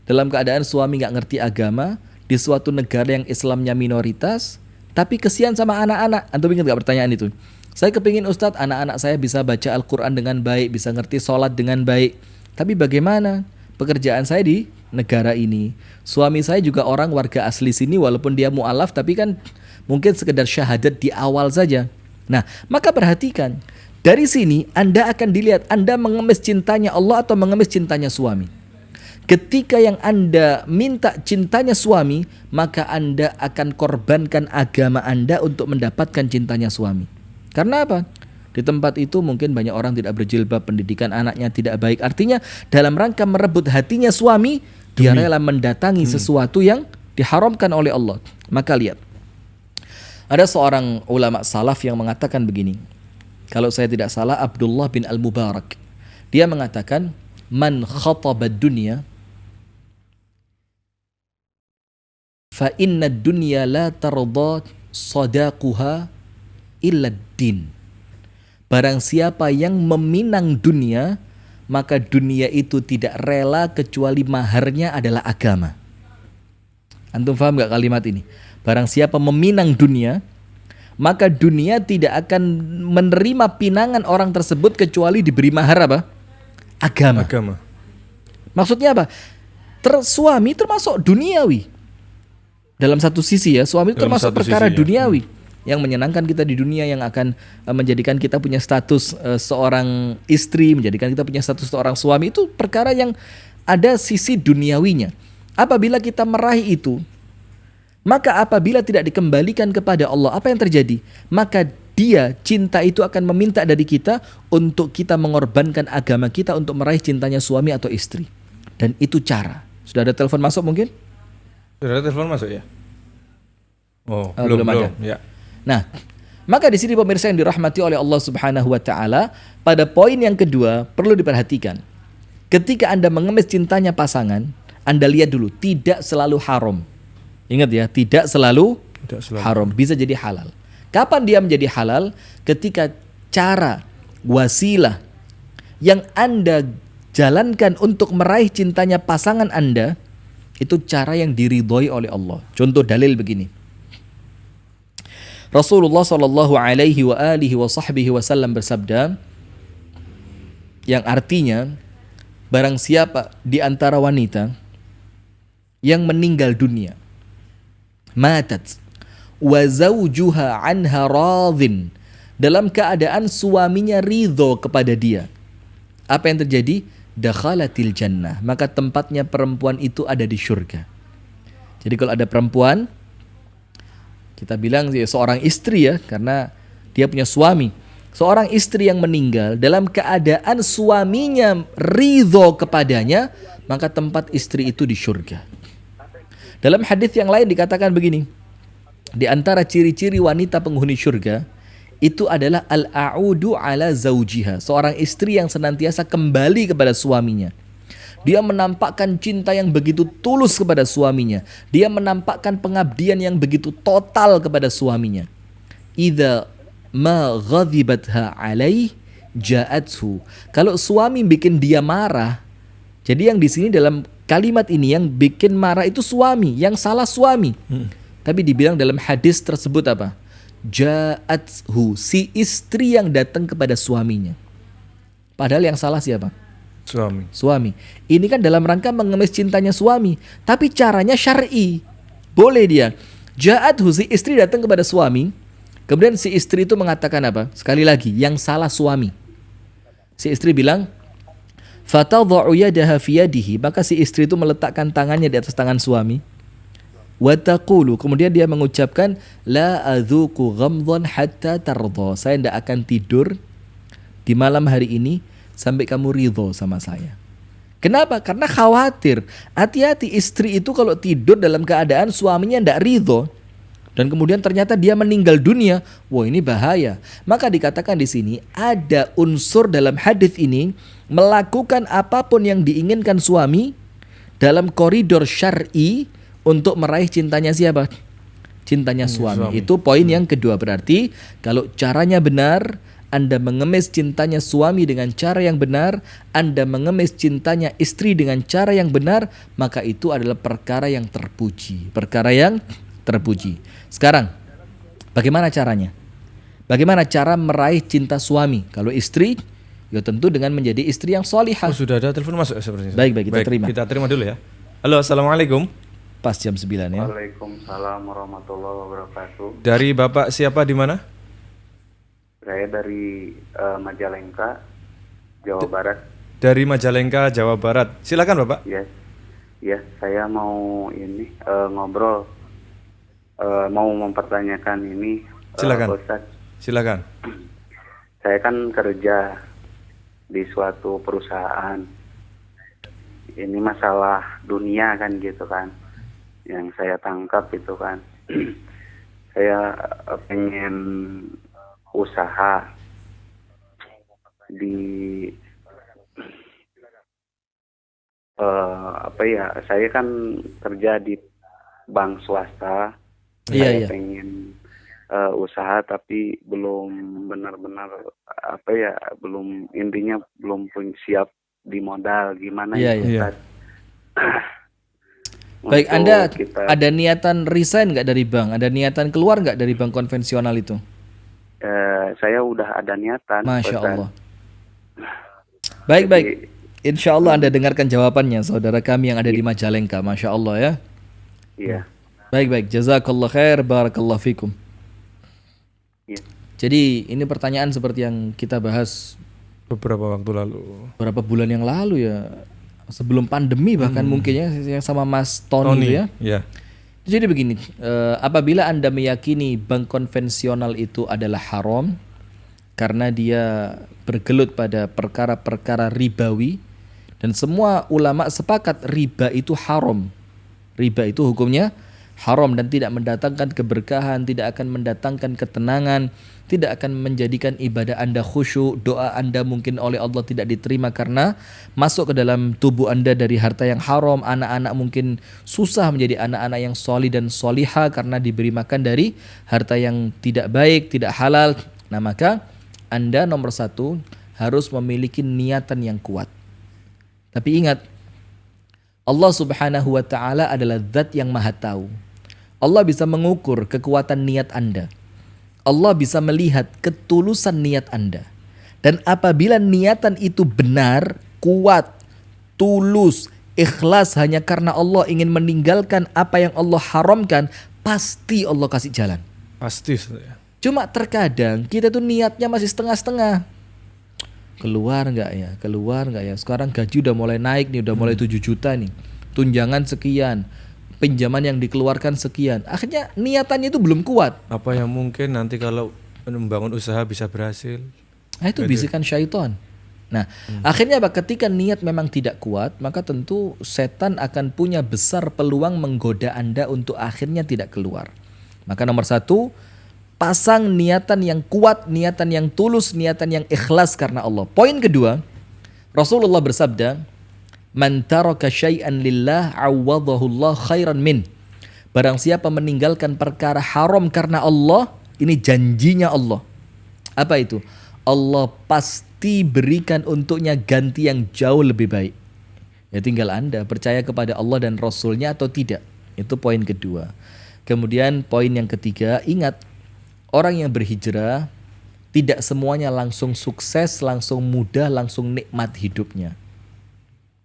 B: dalam keadaan suami gak ngerti agama di suatu negara yang Islamnya minoritas, tapi kesian sama anak-anak. Antum ingat gak pertanyaan itu? Saya kepingin Ustadz anak-anak saya bisa baca Al-Quran dengan baik, bisa ngerti sholat dengan baik, tapi bagaimana pekerjaan saya di negara ini? Suami saya juga orang warga asli sini, walaupun dia mu'alaf, tapi kan mungkin sekedar syahadat di awal saja. Nah, maka perhatikan, dari sini Anda akan dilihat Anda mengemis cintanya Allah atau mengemis cintanya suami. Ketika yang Anda minta cintanya suami, maka Anda akan korbankan agama Anda untuk mendapatkan cintanya suami. Karena apa? Di tempat itu mungkin banyak orang tidak berjilbab, pendidikan anaknya tidak baik. Artinya dalam rangka merebut hatinya suami, dia rela mendatangi sesuatu yang diharamkan oleh Allah. Maka lihat, ada seorang ulama salaf yang mengatakan begini. Kalau saya tidak salah, Abdullah bin Al-Mubarak. Dia mengatakan, man khataba dunya fa inna dunya la tarda sadaquha illa din. Barang siapa yang meminang dunia, maka dunia itu tidak rela kecuali maharnya adalah agama. Antum paham gak kalimat ini? Barang siapa meminang dunia, maka dunia tidak akan menerima pinangan orang tersebut kecuali diberi mahar apa? Agama. Maksudnya apa? Suami termasuk duniawi. Dalam satu sisi ya, suami itu termasuk perkara duniawi. yang menyenangkan kita di dunia, yang akan menjadikan kita punya status seorang istri, menjadikan kita punya status seorang suami, itu perkara yang ada sisi duniawinya. Apabila kita meraih itu, maka apabila tidak dikembalikan kepada Allah, apa yang terjadi? Maka dia, cinta itu akan meminta dari kita untuk kita mengorbankan agama kita untuk meraih cintanya suami atau istri. Dan itu cara. Sudah ada telepon masuk mungkin?
A: Sudah ada telepon masuk ya? Oh,
B: belum ada.
A: Ya.
B: Nah, maka di sini pemirsa yang dirahmati oleh Allah Subhanahu wa taala, pada poin yang kedua perlu diperhatikan. Ketika Anda mengemis cintanya pasangan, Anda lihat dulu, tidak selalu haram. Ingat ya, tidak selalu haram, bisa jadi halal. Kapan dia menjadi halal? Ketika cara, wasilah yang Anda jalankan untuk meraih cintanya pasangan Anda, itu cara yang diridhoi oleh Allah. Contoh dalil begini. Rasulullah sallallahu alaihi wa alihi wa sahbihi wasallam bersabda, yang artinya, barang siapa di antara wanita yang meninggal dunia, matat wa zawjuha anha radhin, dalam keadaan suaminya ridho kepada dia, apa yang terjadi? Dakhalatil jannah, maka tempatnya perempuan itu ada di surga. Jadi kalau ada perempuan, kita bilang seorang istri ya, karena dia punya suami. Seorang istri yang meninggal dalam keadaan suaminya ridho kepadanya, maka tempat istri itu di surga. Dalam hadis yang lain dikatakan begini, di antara ciri-ciri wanita penghuni surga itu adalah al-a'udu ala zaujiha, seorang istri yang senantiasa kembali kepada suaminya. Dia menampakkan cinta yang begitu tulus kepada suaminya. Dia menampakkan pengabdian yang begitu total kepada suaminya. Idza ma ghadibatha alaih ja'athu. Kalau suami bikin dia marah, jadi yang di sini dalam kalimat ini yang bikin marah itu suami, yang salah suami. Tapi dibilang dalam hadis tersebut apa? Ja'athu, si istri yang datang kepada suaminya. Padahal yang salah siapa? Suami. Ini kan dalam rangka mengemis cintanya suami, tapi caranya syar'i. Boleh dia. Ja'athu, si istri datang kepada suami, kemudian si istri itu mengatakan apa? Sekali lagi, yang salah suami. Si istri bilang, fatadha'u yadaha fi yadihi, maka si istri itu meletakkan tangannya di atas tangan suami. Wa taqulu, kemudian dia mengucapkan, la adzuqu ghamdhan hatta tardha, saya tidak akan tidur di malam hari ini sampai kamu ridho sama saya. Kenapa? Karena khawatir. Hati-hati, istri itu kalau tidur dalam keadaan suaminya tidak ridho dan kemudian ternyata dia meninggal dunia, wah ini bahaya. Maka dikatakan di sini ada unsur dalam hadis ini melakukan apapun yang diinginkan suami dalam koridor syar'i untuk meraih cintanya siapa? Cintanya suami. Itu poin yang kedua. Berarti kalau caranya benar, Anda mengemis cintanya suami dengan cara yang benar, Anda mengemis cintanya istri dengan cara yang benar, maka itu adalah perkara yang terpuji. Perkara yang terpuji. Sekarang, bagaimana caranya? Bagaimana cara meraih cinta suami? Kalau istri, ya tentu dengan menjadi istri yang sholihah.
A: Oh, sudah ada telepon masuk sepertinya.
B: Baik, kita terima.
A: Kita terima dulu ya. Halo, assalamualaikum.
B: Pas jam 9 ya.
C: Waalaikumsalam warahmatullahi wabarakatuh.
A: Dari Bapak siapa di mana?
C: Saya dari Majalengka, Jawa Barat.
A: Dari Majalengka, Jawa Barat. Silakan Bapak.
C: Ya, saya mau ini ngobrol, mau mempertanyakan ini.
A: Silakan.
C: Ustaz.
A: Silakan.
C: Saya kan kerja di suatu perusahaan. Ini masalah dunia kan gitu kan. Yang saya tangkap itu kan, saya pengen usaha di saya kan kerja di bank swasta. Saya pengen usaha tapi belum benar-benar belum, intinya belum siap di modal gimana Ustaz.
B: Baik, Anda ada niatan resign nggak dari bank? Ada niatan keluar nggak dari bank konvensional itu?
C: Saya udah ada niatan.
B: Masya Allah. Baik. Insya Allah Anda dengarkan jawabannya, saudara kami yang ada di Majalengka. Masya Allah ya.
C: Iya.
B: Baik. Jazakallah khair, barakallah fikum. Jadi ini pertanyaan seperti yang kita bahas
A: Beberapa waktu lalu.
B: beberapa bulan yang lalu ya, sebelum pandemi bahkan mungkin ya, yang sama Mas Tony itu ya.
A: Ya.
B: Jadi begini, apabila Anda meyakini bank konvensional itu adalah haram karena dia bergelut pada perkara-perkara ribawi, dan semua ulama sepakat riba itu haram. Riba itu hukumnya haram dan tidak mendatangkan keberkahan, tidak akan mendatangkan ketenangan, tidak akan menjadikan ibadah Anda khusyuk, doa Anda mungkin oleh Allah tidak diterima karena masuk ke dalam tubuh Anda dari harta yang haram. Anak-anak mungkin susah menjadi anak-anak yang solih dan solihah karena diberi makan dari harta yang tidak baik, tidak halal. Nah, maka Anda nomor satu harus memiliki niatan yang kuat. Tapi ingat, Allah Subhanahu wa ta'ala adalah zat yang maha tahu. Allah bisa mengukur kekuatan niat Anda. Allah bisa melihat ketulusan niat Anda. Dan apabila niatan itu benar, kuat, tulus, ikhlas hanya karena Allah ingin meninggalkan apa yang Allah haramkan, pasti Allah kasih jalan.
A: Pasti. Ya.
B: Cuma terkadang kita tuh niatnya masih setengah-setengah. Keluar nggak ya? Keluar nggak ya? Sekarang gaji udah mulai naik nih, udah mulai 7 juta nih. Tunjangan sekian, pinjaman yang dikeluarkan sekian. Akhirnya niatannya itu belum kuat.
A: Apa yang mungkin nanti kalau membangun usaha bisa berhasil?
B: Nah, itu bisikan syaitan. Nah, akhirnya apa? Ketika niat memang tidak kuat, maka tentu setan akan punya besar peluang menggoda Anda untuk akhirnya tidak keluar. Maka nomor satu, pasang niatan yang kuat, niatan yang tulus, niatan yang ikhlas karena Allah. Poin kedua, Rasulullah bersabda, "Man taraka syai'an lillah awadahu Allah khairan min." Barang siapa meninggalkan perkara haram karena Allah, ini janjinya Allah. Apa itu? Allah pasti berikan untuknya ganti yang jauh lebih baik. Ya tinggal Anda percaya kepada Allah dan Rasulnya atau tidak. Itu poin kedua. Kemudian poin yang ketiga, ingat, orang yang berhijrah tidak semuanya langsung sukses, langsung mudah, langsung nikmat hidupnya.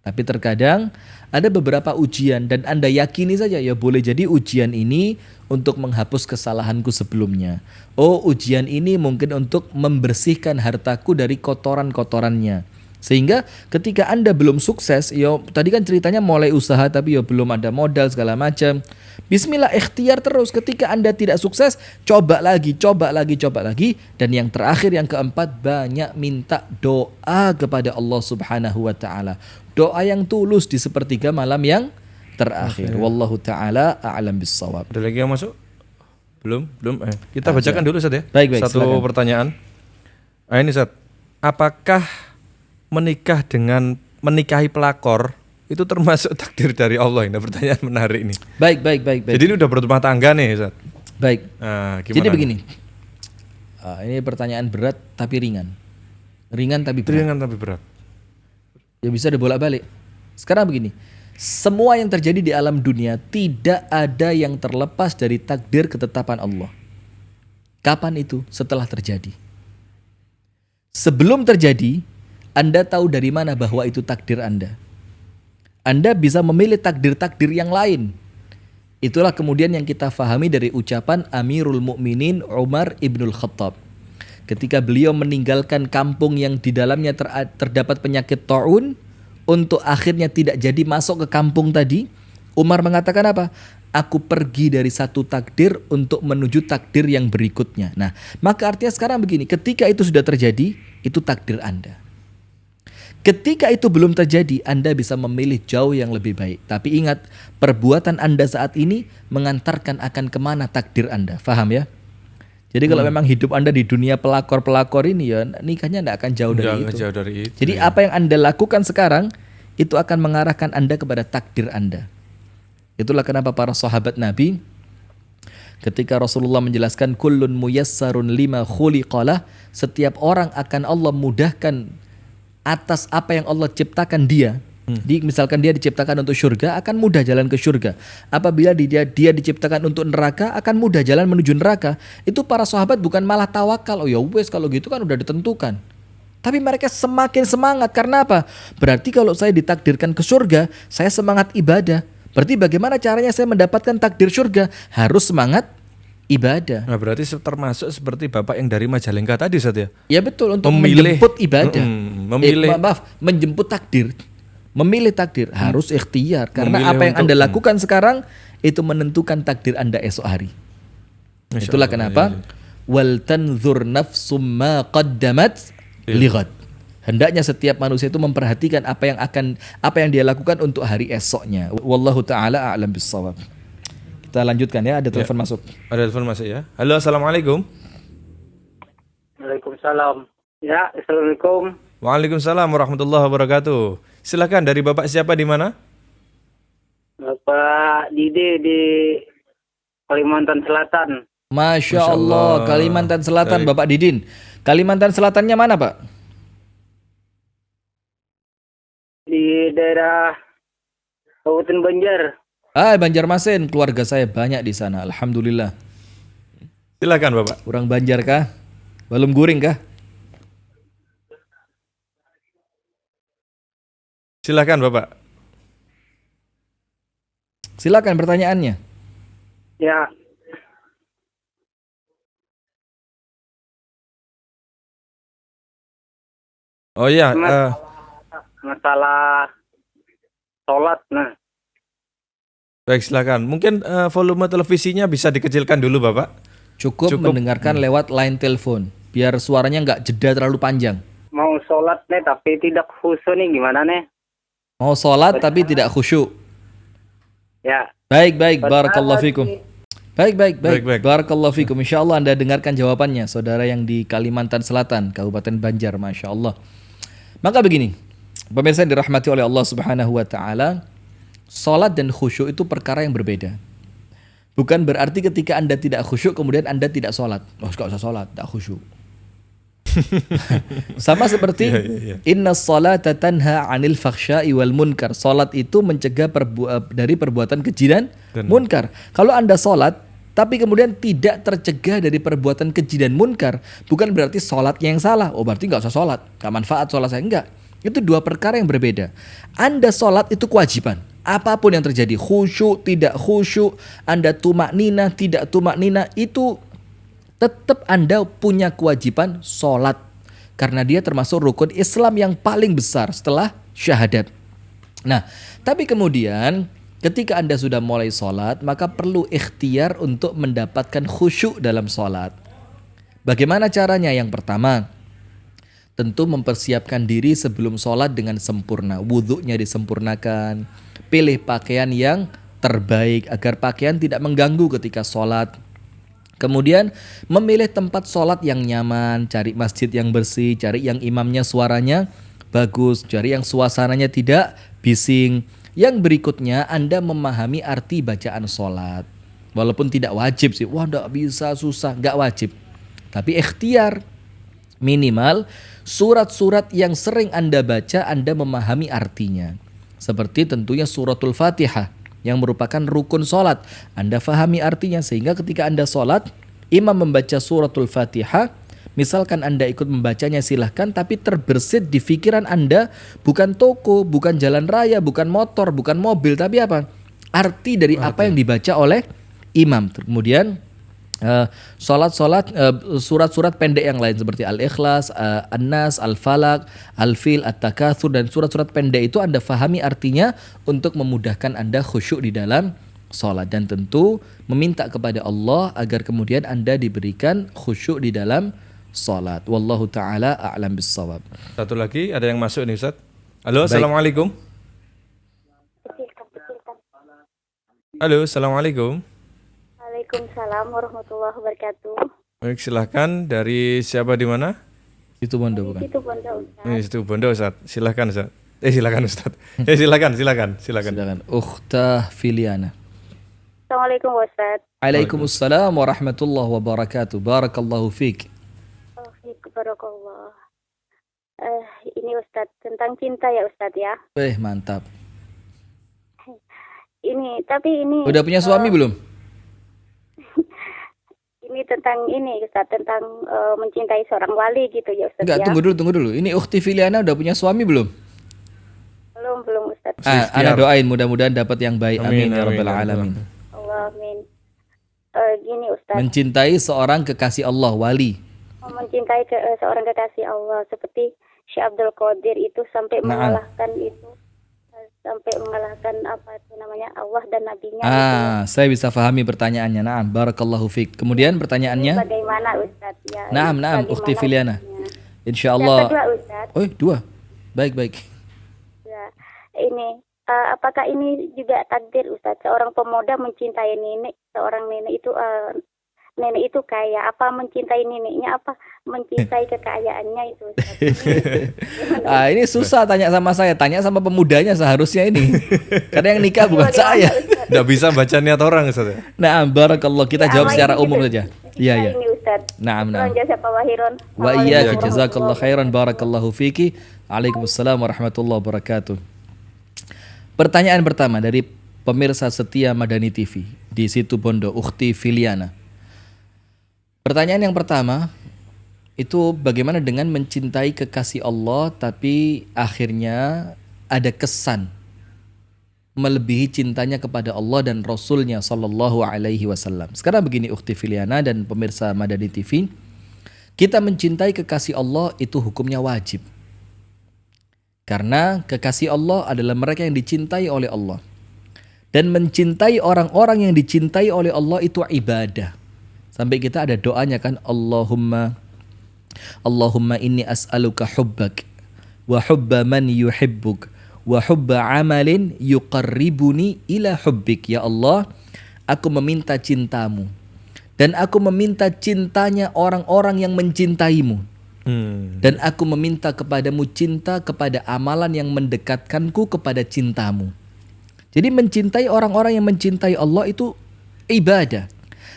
B: Tapi terkadang ada beberapa ujian dan Anda yakini saja, ya boleh jadi ujian ini untuk menghapus kesalahanku sebelumnya. Oh, ujian ini mungkin untuk membersihkan hartaku dari kotoran-kotorannya. Sehingga ketika Anda belum sukses, ya tadi kan ceritanya mulai usaha tapi ya belum ada modal segala macam. Bismillah, ikhtiar terus. Ketika Anda tidak sukses, coba lagi. Dan yang terakhir, yang keempat, banyak minta doa kepada Allah Subhanahu wa ta'ala. Doa yang tulus di sepertiga malam yang terakhir. Wallahu ta'ala a'lam bissawab.
A: Ada lagi yang masuk? Belum. Kita bacakan dulu Ustaz ya.
B: Baik,
A: satu
B: silakan.
A: pertanyaan. Ini Ustaz, apakah menikahi pelakor itu termasuk takdir dari Allah? Ini pertanyaan menarik ini.
B: Baik.
A: Jadi ini udah berumah tangga nih Ustaz.
B: Baik.
A: Nah, gimana?
B: Jadi begini. Ini pertanyaan berat tapi ringan. Ringan tapi berat. Ya bisa dibolak-balik. Sekarang begini. Semua yang terjadi di alam dunia tidak ada yang terlepas dari takdir ketetapan Allah. Kapan itu? Setelah terjadi. Sebelum terjadi, Anda tahu dari mana bahwa itu takdir Anda. Anda bisa memilih takdir-takdir yang lain. Itulah kemudian yang kita fahami dari ucapan Amirul Mukminin Umar Ibnul Khattab. Ketika beliau meninggalkan kampung yang di dalamnya terdapat penyakit ta'un, untuk akhirnya tidak jadi masuk ke kampung tadi, Umar mengatakan apa? Aku pergi dari satu takdir untuk menuju takdir yang berikutnya. Nah, maka artinya sekarang begini, ketika itu sudah terjadi, itu takdir Anda. Ketika itu belum terjadi, Anda bisa memilih jauh yang lebih baik. Tapi ingat, perbuatan Anda saat ini mengantarkan akan kemana takdir Anda. Faham ya? Jadi kalau memang hidup Anda di dunia pelakor-pelakor ini, ya nikahnya tidak akan jauh dari itu. Jadi apa yang Anda lakukan sekarang, itu akan mengarahkan Anda kepada takdir Anda. Itulah kenapa para sahabat Nabi, ketika Rasulullah menjelaskan kullun muyassarun lima khuliqalah, setiap orang akan Allah mudahkan atas apa yang Allah ciptakan dia. Misalkan dia diciptakan untuk surga, akan mudah jalan ke surga. Apabila dia diciptakan untuk neraka, akan mudah jalan menuju neraka. Itu para sahabat bukan malah tawakal, oh ya wes kalau gitu kan udah ditentukan. Tapi mereka semakin semangat. Karena apa? Berarti kalau saya ditakdirkan ke surga, saya semangat ibadah. Berarti bagaimana caranya saya mendapatkan takdir surga? Harus semangat ibadah.
A: Nah, berarti termasuk seperti Bapak yang dari Majalengka tadi, Ustaz ya?
B: Ya betul, untuk
A: Memilih.
B: menjemput ibadah.
A: Memilih.
B: Menjemput takdir. Memilih takdir harus ikhtiar karena
A: Memilih
B: apa yang
A: untuk-
B: Anda lakukan sekarang itu menentukan takdir Anda esok hari.
A: Masya
B: Itulah
A: Allah,
B: kenapa
A: iya.
B: wal tanzur nafsum ma qaddamat lighad. Hendaknya setiap manusia itu memperhatikan apa yang dia lakukan untuk hari esoknya. Wallahu taala a'lam bissawab. Kita lanjutkan ya, ada telepon masuk.
A: Ada telepon masuk ya. Halo, assalamualaikum.
C: Waalaikumsalam. Ya, assalamualaikum.
A: Waalaikumsalam warahmatullahi wabarakatuh. Silakan, dari Bapak siapa di mana?
C: Bapak Didi di Kalimantan Selatan.
B: Masya
A: Masya
B: Allah,
A: Allah.
B: Kalimantan Selatan,
A: Baik.
B: Bapak Didin. Kalimantan Selatannya mana, Pak?
C: Di daerah Kabupaten Banjar.
B: Banjarmasin, keluarga saya banyak di sana. Alhamdulillah.
A: Silakan, Bapak.
B: Kurang Banjar kah? Belum guring kah?
A: Silakan, Bapak.
B: Silakan pertanyaannya.
C: Ya,
A: Oh iya,
C: masalah sholat. Nah,
A: baik, silakan. Mungkin volume televisinya bisa dikecilkan dulu, Bapak.
B: Cukup mendengarkan lewat line telepon. Biar suaranya nggak jeda terlalu panjang.
C: mau sholat nih tapi tidak khusyuk nih gimana nih?
B: Mau sholat tapi tidak khusyuk.
C: Ya.
B: Baik, barakallahu fikum. Baik.
A: Baik.
B: Barakallahu fikum. Insya Allah Anda dengarkan jawabannya, saudara yang di Kalimantan Selatan, Kabupaten Banjar, Masya Allah. Maka begini, pemirsa yang dirahmati oleh Allah Subhanahu wa Ta'ala, sholat dan khusyuk itu perkara yang berbeda. Bukan berarti ketika Anda tidak khusyuk kemudian Anda tidak sholat. Oh, nggak usah sholat, tidak khusyuk. Sama seperti inna sholata tanha 'anil fakhsya'i wal munkar. Salat itu mencegah dari perbuatan keji dan munkar. Kalau Anda salat tapi kemudian tidak tercegah dari perbuatan keji dan munkar, bukan berarti salatnya yang salah. Oh, berarti enggak usah salat. Enggak manfaat salat saya, enggak. Itu dua perkara yang berbeda. Anda salat itu kewajiban. Apapun yang terjadi, khusyuk, tidak khusyuk, Anda tumak nina, tidak tumak nina, itu tetap Anda punya kewajiban sholat. Karena dia termasuk rukun Islam yang paling besar setelah syahadat. Nah, tapi kemudian ketika Anda sudah mulai sholat, maka perlu ikhtiar untuk mendapatkan khusyuk dalam sholat. Bagaimana caranya? Yang pertama, tentu mempersiapkan diri sebelum sholat dengan sempurna. Wudhunya disempurnakan. Pilih pakaian yang terbaik agar pakaian tidak mengganggu ketika sholat. Kemudian memilih tempat sholat yang nyaman, cari masjid yang bersih, cari yang imamnya suaranya bagus, cari yang suasananya tidak bising. Yang berikutnya Anda memahami arti bacaan sholat. Walaupun tidak wajib sih, wah enggak bisa, susah, enggak wajib. Tapi ikhtiar, minimal surat-surat yang sering Anda baca Anda memahami artinya. Seperti tentunya suratul Fatihah yang merupakan rukun sholat. Anda fahami artinya sehingga ketika Anda sholat, imam membaca suratul Fatihah, misalkan Anda ikut membacanya silahkan, tapi terbersit di pikiran Anda bukan toko, bukan jalan raya, bukan motor, bukan mobil, tapi apa? Arti dari apa yang dibaca oleh imam. Kemudian surat-surat pendek yang lain seperti Al-Ikhlas, An-Nas, Al-Falaq, Al-Fil, At-Takatsur, dan surat-surat pendek itu Anda fahami artinya untuk memudahkan Anda khusyuk di dalam sholat. Dan tentu meminta kepada Allah agar kemudian Anda diberikan khusyuk di dalam sholat. Wallahu ta'ala a'lam bissawab.
A: Satu lagi, ada yang masuk nih, Ustaz. Halo, assalamualaikum. Halo, assalamualaikum.
D: Waalaikumsalam warahmatullahi wabarakatuh.
A: Baik, silahkan. Dari siapa di mana?
B: Itu Bondo bukan?
D: Itu Bondo Ustaz.
A: Ini situ Bondo, Ustaz. Silahkan, Ustaz. Silakan, Ustaz. Silakan.
B: Ukhta Filiana.
D: Assalamualaikum Ustaz.
B: Waalaikumsalam warahmatullahi wabarakatuh. Barakallahu fiik.
D: Barakallah. Ini Ustaz tentang cinta ya Ustaz ya.
B: Mantap.
D: Ini
B: Udah punya suami belum?
D: Ini tentang Ustaz, tentang mencintai seorang wali gitu ya Ustaz.
B: Enggak,
D: ya.
B: tunggu dulu. Ini Ukhti Filiana udah punya suami belum?
D: Belum Ustaz.
B: Ana doain mudah-mudahan dapat yang baik. Amin ya rabbal
A: ya
B: alamin.
D: Allah amin. gini Ustaz,
B: Mencintai seorang kekasih Allah, wali.
D: mencintai seorang kekasih Allah seperti Syekh Abdul Qadir itu sampai
B: Naam.
D: mengalahkan apa itu namanya Allah dan nabinya gitu ya.
B: Saya bisa pahami pertanyaannya. Naam, barakallahu fiik. Kemudian
D: Ini
B: pertanyaannya?
D: bagaimana Ustaz? Ya,
B: Naam,
D: bagaimana
B: Ukhti Filiana.
D: hukumnya?
B: Insyaallah.
D: Yang kedua Ustaz,
B: Oh, 2. Baik.
D: ya, ini apakah ini juga takdir Ustaz? Seorang pemuda mencintai nenek, seorang nenek itu nenek itu kaya, apa mencintai neneknya, apa mencintai kekayaannya itu Ustaz?
B: Ini susah tanya sama saya, tanya sama pemudanya seharusnya ini. Karena yang nikah bukan saya.
A: Nggak bisa baca niat orang Ustaz ya?
B: Nah, barakallah, kita jawab secara umum saja. Iya.
D: Ini Ustaz.
B: Naam.
D: Jazakallahu
B: Wa iyyak jazakallahu khairan barakallahu fiki. Waalaikumsalam warahmatullahi wabarakatuh. Pertanyaan pertama dari pemirsa setia Madani TV di situ Bondo, Ukhti Filiana. Pertanyaan yang pertama itu bagaimana dengan mencintai kekasih Allah tapi akhirnya ada kesan melebihi cintanya kepada Allah dan Rasulnya Sallallahu Alaihi Wasallam. Sekarang begini Ukhti Filiana dan pemirsa Madani TV, kita mencintai kekasih Allah itu hukumnya wajib. Karena kekasih Allah adalah mereka yang dicintai oleh Allah. Dan mencintai orang-orang yang dicintai oleh Allah itu ibadah. Sampai kita ada doanya kan, Allahumma inni as'aluka hubbak wa hubba man yuhibbuk wa hubba amalin yuqarribuni ila hubbik. Ya Allah, aku meminta cintamu dan aku meminta cintanya orang-orang yang mencintaimu. Dan aku meminta kepadamu cinta kepada amalan yang mendekatkanku kepada cintamu. Jadi mencintai orang-orang yang mencintai Allah itu ibadah.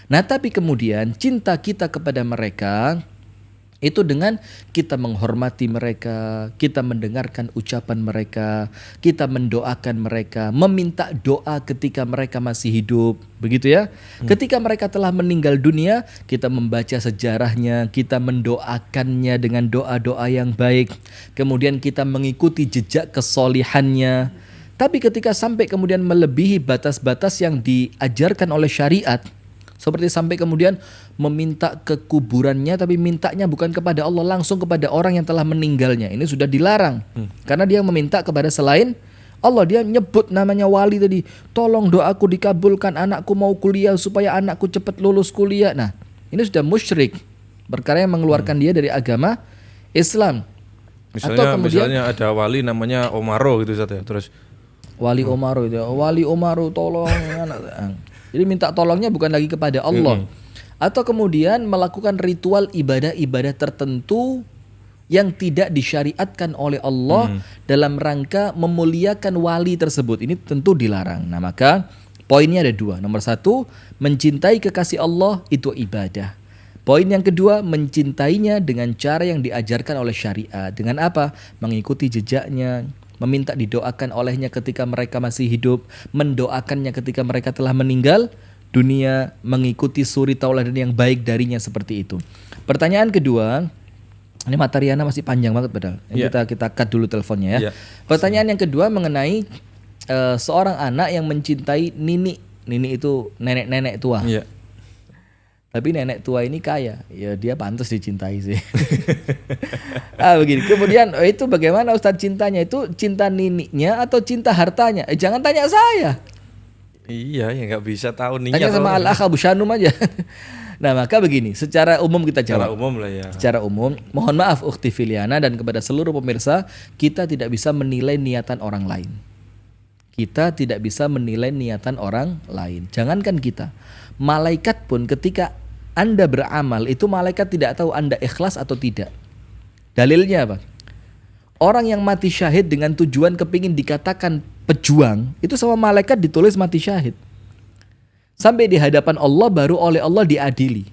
B: Nah, tapi kemudian cinta kita kepada mereka itu dengan kita menghormati mereka, kita mendengarkan ucapan mereka, kita mendoakan mereka, meminta doa ketika mereka masih hidup, begitu ya. Ketika mereka telah meninggal dunia, kita membaca sejarahnya, kita mendoakannya dengan doa-doa yang baik, kemudian kita mengikuti jejak kesolihannya. Tapi ketika sampai kemudian melebihi batas-batas yang diajarkan oleh syariat, seperti sampai kemudian meminta ke kuburannya tapi mintanya bukan kepada Allah, langsung kepada orang yang telah meninggalnya. Ini sudah dilarang. Karena dia meminta kepada selain Allah. Dia nyebut namanya wali tadi. Tolong doaku dikabulkan, anakku mau kuliah supaya anakku cepat lulus kuliah. Nah, ini sudah musyrik. Perkara yang mengeluarkan dia dari agama Islam.
A: Misalnya ada wali namanya Omaro gitu Ustaz ya. Terus
B: Wali Omaro itu, Wali Omaro tolong anak. Jadi minta tolongnya bukan lagi kepada Allah. Atau kemudian melakukan ritual ibadah-ibadah tertentu yang tidak disyariatkan oleh Allah dalam rangka memuliakan wali tersebut. Ini tentu dilarang. Nah, maka poinnya ada 2. Nomor 1, mencintai kekasih Allah itu ibadah. Poin yang kedua, mencintainya dengan cara yang diajarkan oleh syariat. Dengan apa? Mengikuti jejaknya, meminta didoakan olehnya ketika mereka masih hidup, mendoakannya ketika mereka telah meninggal dunia, mengikuti suri tauladan yang baik darinya, seperti itu. Pertanyaan kedua, ini materiana masih panjang banget padahal. Kita cut dulu teleponnya ya. Pertanyaan yang kedua mengenai seorang anak yang mencintai nini. Nini itu nenek-nenek tua. Tapi nenek tua ini kaya, ya dia pantas dicintai sih. Begini. Kemudian itu bagaimana Ustadz cintanya? Itu cinta nininya atau cinta hartanya? Jangan tanya saya.
A: Iya, ya nggak bisa tahu nih.
B: Tanya sama Al-Akh Abu Shanum aja. Nah, maka begini, secara umum kita jawab.
A: Secara umum lah ya.
B: Secara umum, mohon maaf Ukhti Filiana dan kepada seluruh pemirsa, kita tidak bisa menilai niatan orang lain. Kita tidak bisa menilai niatan orang lain. Jangankan kita, malaikat pun ketika Anda beramal, itu malaikat tidak tahu Anda ikhlas atau tidak. Dalilnya apa? Orang yang mati syahid dengan tujuan kepingin dikatakan pejuang, itu sama malaikat ditulis mati syahid. Sampai di hadapan Allah baru oleh Allah diadili.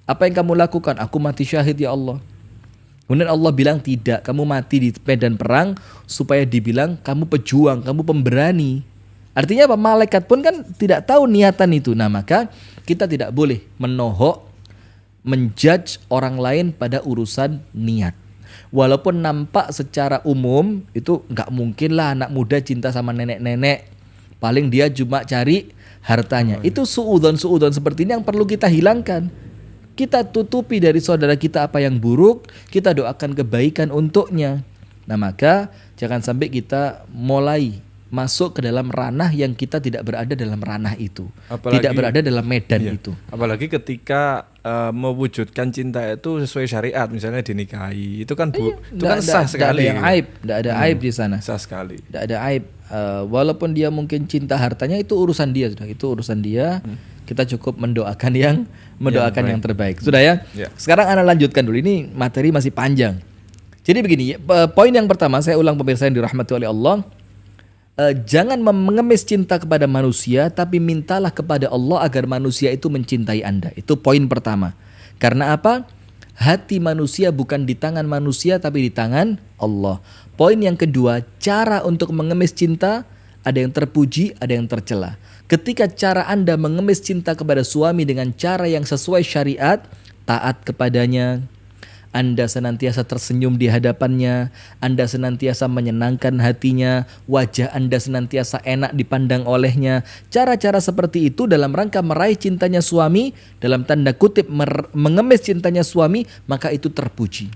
B: Apa yang kamu lakukan? Aku mati syahid ya Allah. Kemudian Allah bilang tidak, kamu mati di medan perang supaya dibilang kamu pejuang, kamu pemberani. Artinya apa? Malaikat pun kan tidak tahu niatan itu. Nah, maka kita tidak boleh menohok, menjudge orang lain pada urusan niat. Walaupun nampak secara umum itu nggak mungkin lah anak muda cinta sama nenek-nenek. Paling dia cuma cari hartanya. Itu suudzon seperti ini yang perlu kita hilangkan. Kita tutupi dari saudara kita apa yang buruk, kita doakan kebaikan untuknya. Nah, maka jangan sampai kita mulai masuk ke dalam ranah yang kita tidak berada dalam ranah itu. Tidak berada dalam medan itu.
A: Apalagi ketika mewujudkan cinta itu sesuai syariat, misalnya dinikahi, itu kan itu kan sah sekali.
B: Tidak ada yang aib, tidak ada aib di sana.
A: Sah sekali.
B: Tidak ada aib. Walaupun dia mungkin cinta hartanya, itu urusan dia sudah. Itu urusan dia. Kita cukup mendoakan yang terbaik. Sudah ya? Sekarang Ana lanjutkan dulu. Ini materi masih panjang. Jadi begini, poin yang pertama saya ulang pemirsa yang dirahmati oleh Allah. Jangan mengemis cinta kepada manusia, tapi mintalah kepada Allah agar manusia itu mencintai Anda. Itu poin pertama. Karena apa? Hati manusia bukan di tangan manusia, tapi di tangan Allah. Poin yang kedua, cara untuk mengemis cinta ada yang terpuji, ada yang tercela. Ketika cara Anda mengemis cinta kepada suami dengan cara yang sesuai syariat, taat kepadanya, Anda senantiasa tersenyum di hadapannya, Anda senantiasa menyenangkan hatinya, wajah Anda senantiasa enak dipandang olehnya. Cara-cara seperti itu dalam rangka meraih cintanya suami, dalam tanda kutip mengemis cintanya suami, maka itu terpuji.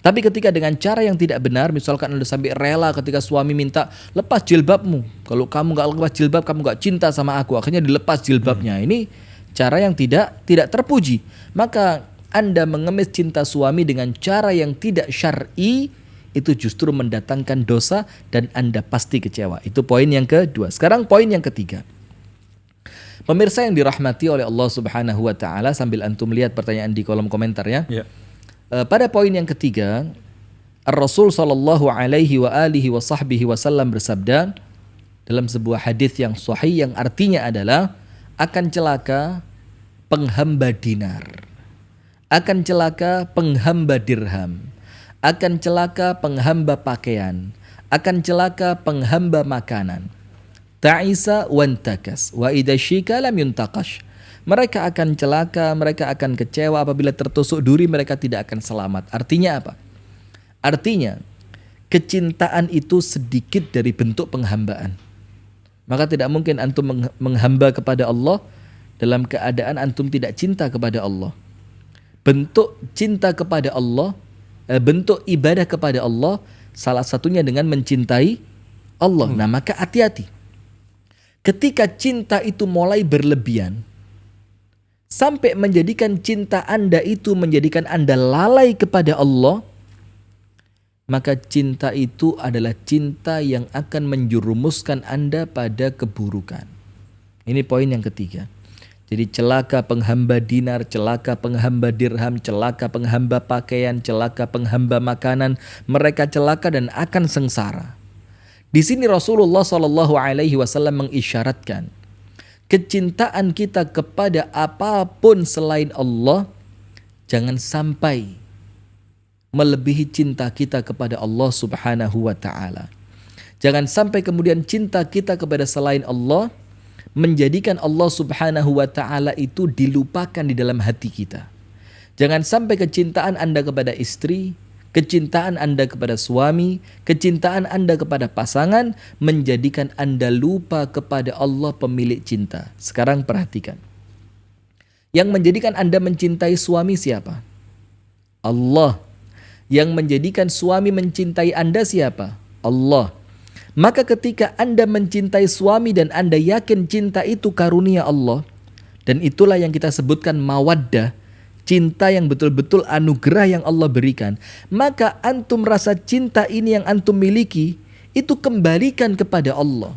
B: Tapi ketika dengan cara yang tidak benar, misalkan Anda sampai rela ketika suami minta lepas jilbabmu, kalau kamu gak lepas jilbab, kamu gak cinta sama aku, akhirnya dilepas jilbabnya. Ini cara yang tidak terpuji. Maka Anda mengemis cinta suami dengan cara yang tidak syar'i, itu justru mendatangkan dosa dan Anda pasti kecewa. Itu poin yang kedua. Sekarang poin yang ketiga. Pemirsa yang dirahmati oleh Allah Subhanahu wa taala, sambil antum lihat pertanyaan di kolom komentar ya. Pada poin yang ketiga, Rasul sallallahu alaihi wa alihi wa sahbihi wasallam bersabda dalam sebuah hadis yang sahih yang artinya adalah akan celaka penghamba dinar, akan celaka penghamba dirham, akan celaka penghamba pakaian, akan celaka penghamba makanan. Ta'isa wantakas wa idza syika lam yuntaqash. Mereka akan celaka, mereka akan kecewa apabila tertusuk duri, mereka tidak akan selamat. Artinya apa? Artinya kecintaan itu sedikit dari bentuk penghambaan. Maka tidak mungkin antum menghamba kepada Allah dalam keadaan antum tidak cinta kepada Allah. Bentuk cinta kepada Allah, bentuk ibadah kepada Allah, salah satunya dengan mencintai Allah. Nah, maka hati-hati. Ketika cinta itu mulai berlebihan, sampai menjadikan cinta Anda itu menjadikan Anda lalai kepada Allah, maka cinta itu adalah cinta yang akan menjerumuskan Anda pada keburukan. Ini poin yang ketiga. Jadi celaka penghamba dinar, celaka penghamba dirham, celaka penghamba pakaian, celaka penghamba makanan. Mereka celaka dan akan sengsara. Di sini Rasulullah SAW mengisyaratkan kecintaan kita kepada apapun selain Allah jangan sampai melebihi cinta kita kepada Allah Subhanahu wa taala. Jangan sampai kemudian cinta kita kepada selain Allah menjadikan Allah Subhanahu wa taala itu dilupakan di dalam hati kita. Jangan sampai kecintaan Anda kepada istri, kecintaan Anda kepada suami, kecintaan Anda kepada pasangan menjadikan Anda lupa kepada Allah pemilik cinta. Sekarang perhatikan. Yang menjadikan Anda mencintai suami siapa? Allah. Yang menjadikan suami mencintai Anda siapa? Allah. Maka ketika Anda mencintai suami dan Anda yakin cinta itu karunia Allah, dan itulah yang kita sebutkan mawaddah, cinta yang betul-betul anugerah yang Allah berikan, maka antum rasa cinta ini yang antum miliki itu kembalikan kepada Allah.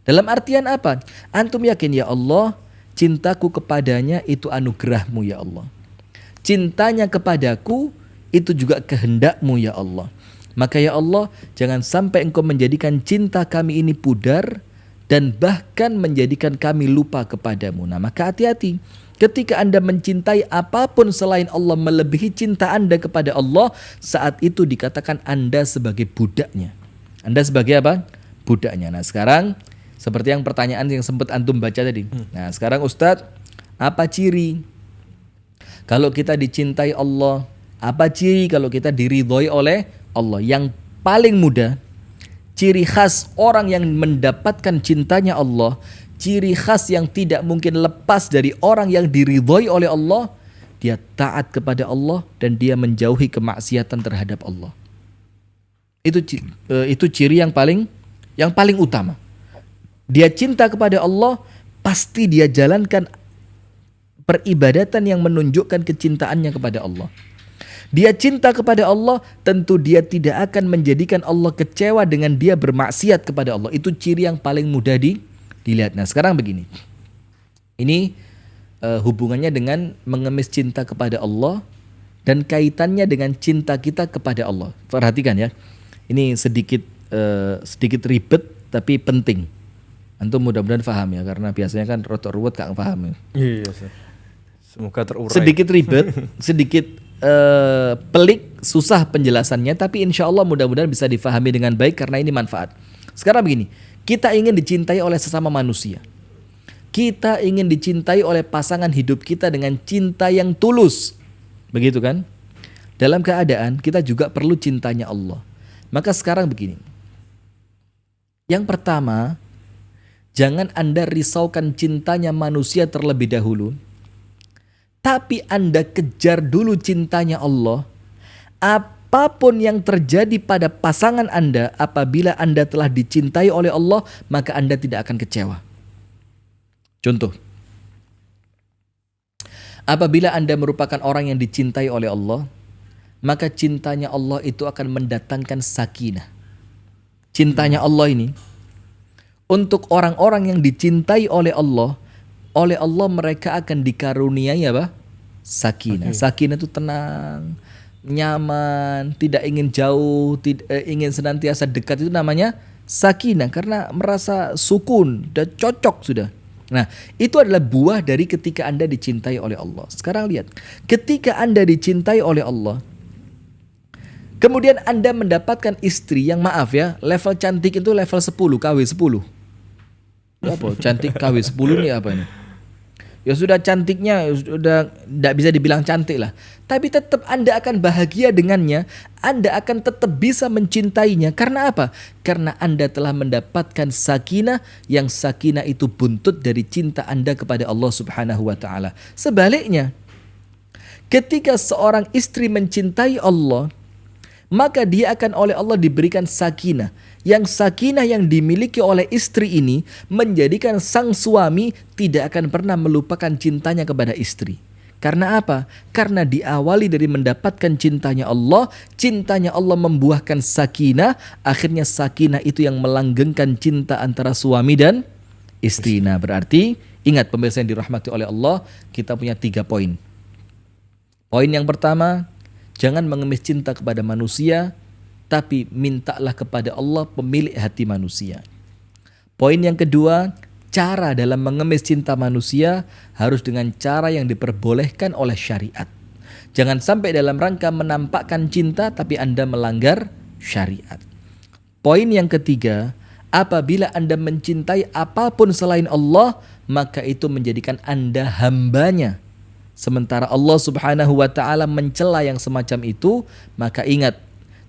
B: Dalam artian apa? Antum yakin, ya Allah, cintaku kepadanya itu anugerahmu ya Allah. Cintanya kepadaku itu juga kehendakmu ya Allah. Maka ya Allah, jangan sampai engkau menjadikan cinta kami ini pudar dan bahkan menjadikan kami lupa kepadamu. Nah, maka hati-hati. Ketika Anda mencintai apapun selain Allah melebihi cinta Anda kepada Allah, saat itu dikatakan Anda sebagai budaknya. Anda sebagai apa? Budaknya. Nah, sekarang seperti yang pertanyaan yang sempat antum baca tadi. Nah, sekarang Ustadz, apa ciri kalau kita dicintai Allah? Apa ciri kalau kita diridhoi oleh Allah? Yang paling mudah, ciri khas orang yang mendapatkan cintanya Allah, ciri khas yang tidak mungkin lepas dari orang yang diridhoi oleh Allah, dia taat kepada Allah dan dia menjauhi kemaksiatan terhadap Allah. Itu ciri yang paling utama. Dia cinta kepada Allah, pasti dia jalankan peribadatan yang menunjukkan kecintaannya kepada Allah. Dia cinta kepada Allah, tentu dia tidak akan menjadikan Allah kecewa dengan dia bermaksiat kepada Allah. Itu ciri yang paling mudah dilihat. Nah, sekarang begini. Ini hubungannya dengan mengemis cinta kepada Allah dan kaitannya dengan cinta kita kepada Allah. Perhatikan ya. Ini sedikit ribet tapi penting. Antum mudah-mudahan paham ya, karena biasanya kan rotok ruwet gak paham ya.
A: Iya, Ustaz. Semoga terurai.
B: Sedikit ribet, sedikit pelik, susah penjelasannya, tapi insya Allah mudah-mudahan bisa difahami dengan baik karena ini manfaat. Sekarang begini, kita ingin dicintai oleh sesama manusia. Kita ingin dicintai oleh pasangan hidup kita dengan cinta yang tulus. Begitu kan? Dalam keadaan kita juga perlu cintanya Allah. Maka sekarang begini. Yang pertama, jangan Anda risaukan cintanya manusia terlebih dahulu. Tapi Anda kejar dulu cintanya Allah. Apapun yang terjadi pada pasangan Anda, apabila Anda telah dicintai oleh Allah, maka Anda tidak akan kecewa. Contoh, apabila Anda merupakan orang yang dicintai oleh Allah, maka cintanya Allah itu akan mendatangkan sakinah. Cintanya Allah ini untuk orang-orang yang dicintai oleh Allah mereka akan dikaruniai apa? Sakinah. Sakinah itu tenang, nyaman, tidak ingin jauh, ingin senantiasa dekat, itu namanya sakinah karena merasa sukun dan cocok sudah. Nah, itu adalah buah dari ketika Anda dicintai oleh Allah. Sekarang lihat, ketika Anda dicintai oleh Allah, kemudian Anda mendapatkan istri yang maaf ya, level cantik itu level 10, KW 10. Apa? Cantik KW 10 nih apa ini? Ya sudah cantiknya sudah tidak bisa dibilang cantik lah. Tapi tetap Anda akan bahagia dengannya. Anda akan tetap bisa mencintainya. Karena apa? Karena Anda telah mendapatkan sakinah, yang sakinah itu buntut dari cinta Anda kepada Allah Subhanahu wa taala. Sebaliknya, ketika seorang istri mencintai Allah, maka dia akan oleh Allah diberikan sakinah. Yang sakinah yang dimiliki oleh istri ini menjadikan sang suami tidak akan pernah melupakan cintanya kepada istri. Karena apa? Karena diawali dari mendapatkan cintanya Allah membuahkan sakinah, akhirnya sakinah itu yang melanggengkan cinta antara suami dan istri. Nah, berarti ingat pemirsa yang dirahmati oleh Allah, kita punya 3 poin. Poin yang pertama, jangan mengemis cinta kepada manusia, tapi mintalah kepada Allah pemilik hati manusia. Poin yang kedua, cara dalam mengemis cinta manusia harus dengan cara yang diperbolehkan oleh syariat. Jangan sampai dalam rangka menampakkan cinta tapi Anda melanggar syariat. Poin yang ketiga, apabila Anda mencintai apapun selain Allah, maka itu menjadikan Anda hambanya. Sementara Allah Subhanahu wa taala mencela yang semacam itu, maka ingat,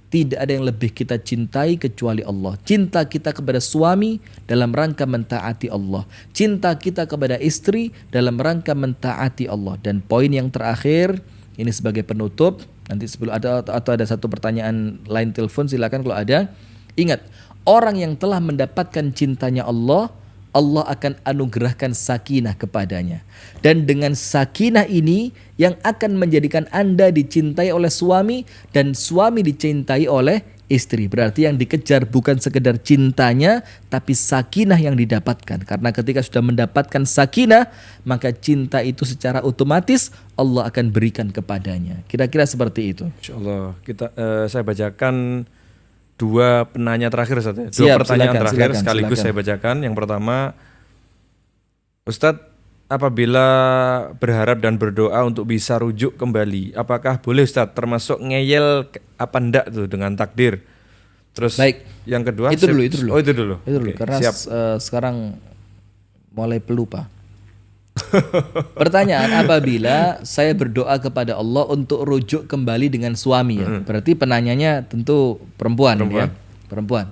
B: tidak ada yang lebih kita cintai kecuali Allah. Cinta kita kepada suami dalam rangka mentaati Allah. Cinta kita kepada istri dalam rangka mentaati Allah. Dan poin yang terakhir, ini sebagai penutup, nanti sebelum ada atau ada satu pertanyaan lain telepon silakan kalau ada. Ingat, orang yang telah mendapatkan cintanya Allah, Allah akan anugerahkan sakinah kepadanya. Dan dengan sakinah ini yang akan menjadikan Anda dicintai oleh suami dan suami dicintai oleh istri. Berarti yang dikejar bukan sekedar cintanya, tapi sakinah yang didapatkan. Karena ketika sudah mendapatkan sakinah, maka cinta itu secara otomatis Allah akan berikan kepadanya. Kira-kira seperti itu.
A: Insyaallah. Saya bacakan 2 penanya terakhir, Ustaz. 2
B: Siap,
A: pertanyaan
B: silakan,
A: terakhir
B: silakan,
A: sekaligus
B: silakan.
A: saya bacakan. Yang pertama, Ustadz, apabila berharap dan berdoa untuk bisa rujuk kembali, apakah boleh Ustadz termasuk ngeyel apa enggak tuh dengan takdir? Terus
B: Baik.
A: yang kedua,
B: Itu dulu.
A: Oh, itu dulu.
B: Itu dulu.
A: Oke,
B: Karena
A: siap.
B: sekarang mulai pelupa. Pertanyaan, apabila saya berdoa kepada Allah untuk rujuk kembali dengan suami ya. Berarti penanyanya tentu perempuan. Ya? Perempuan.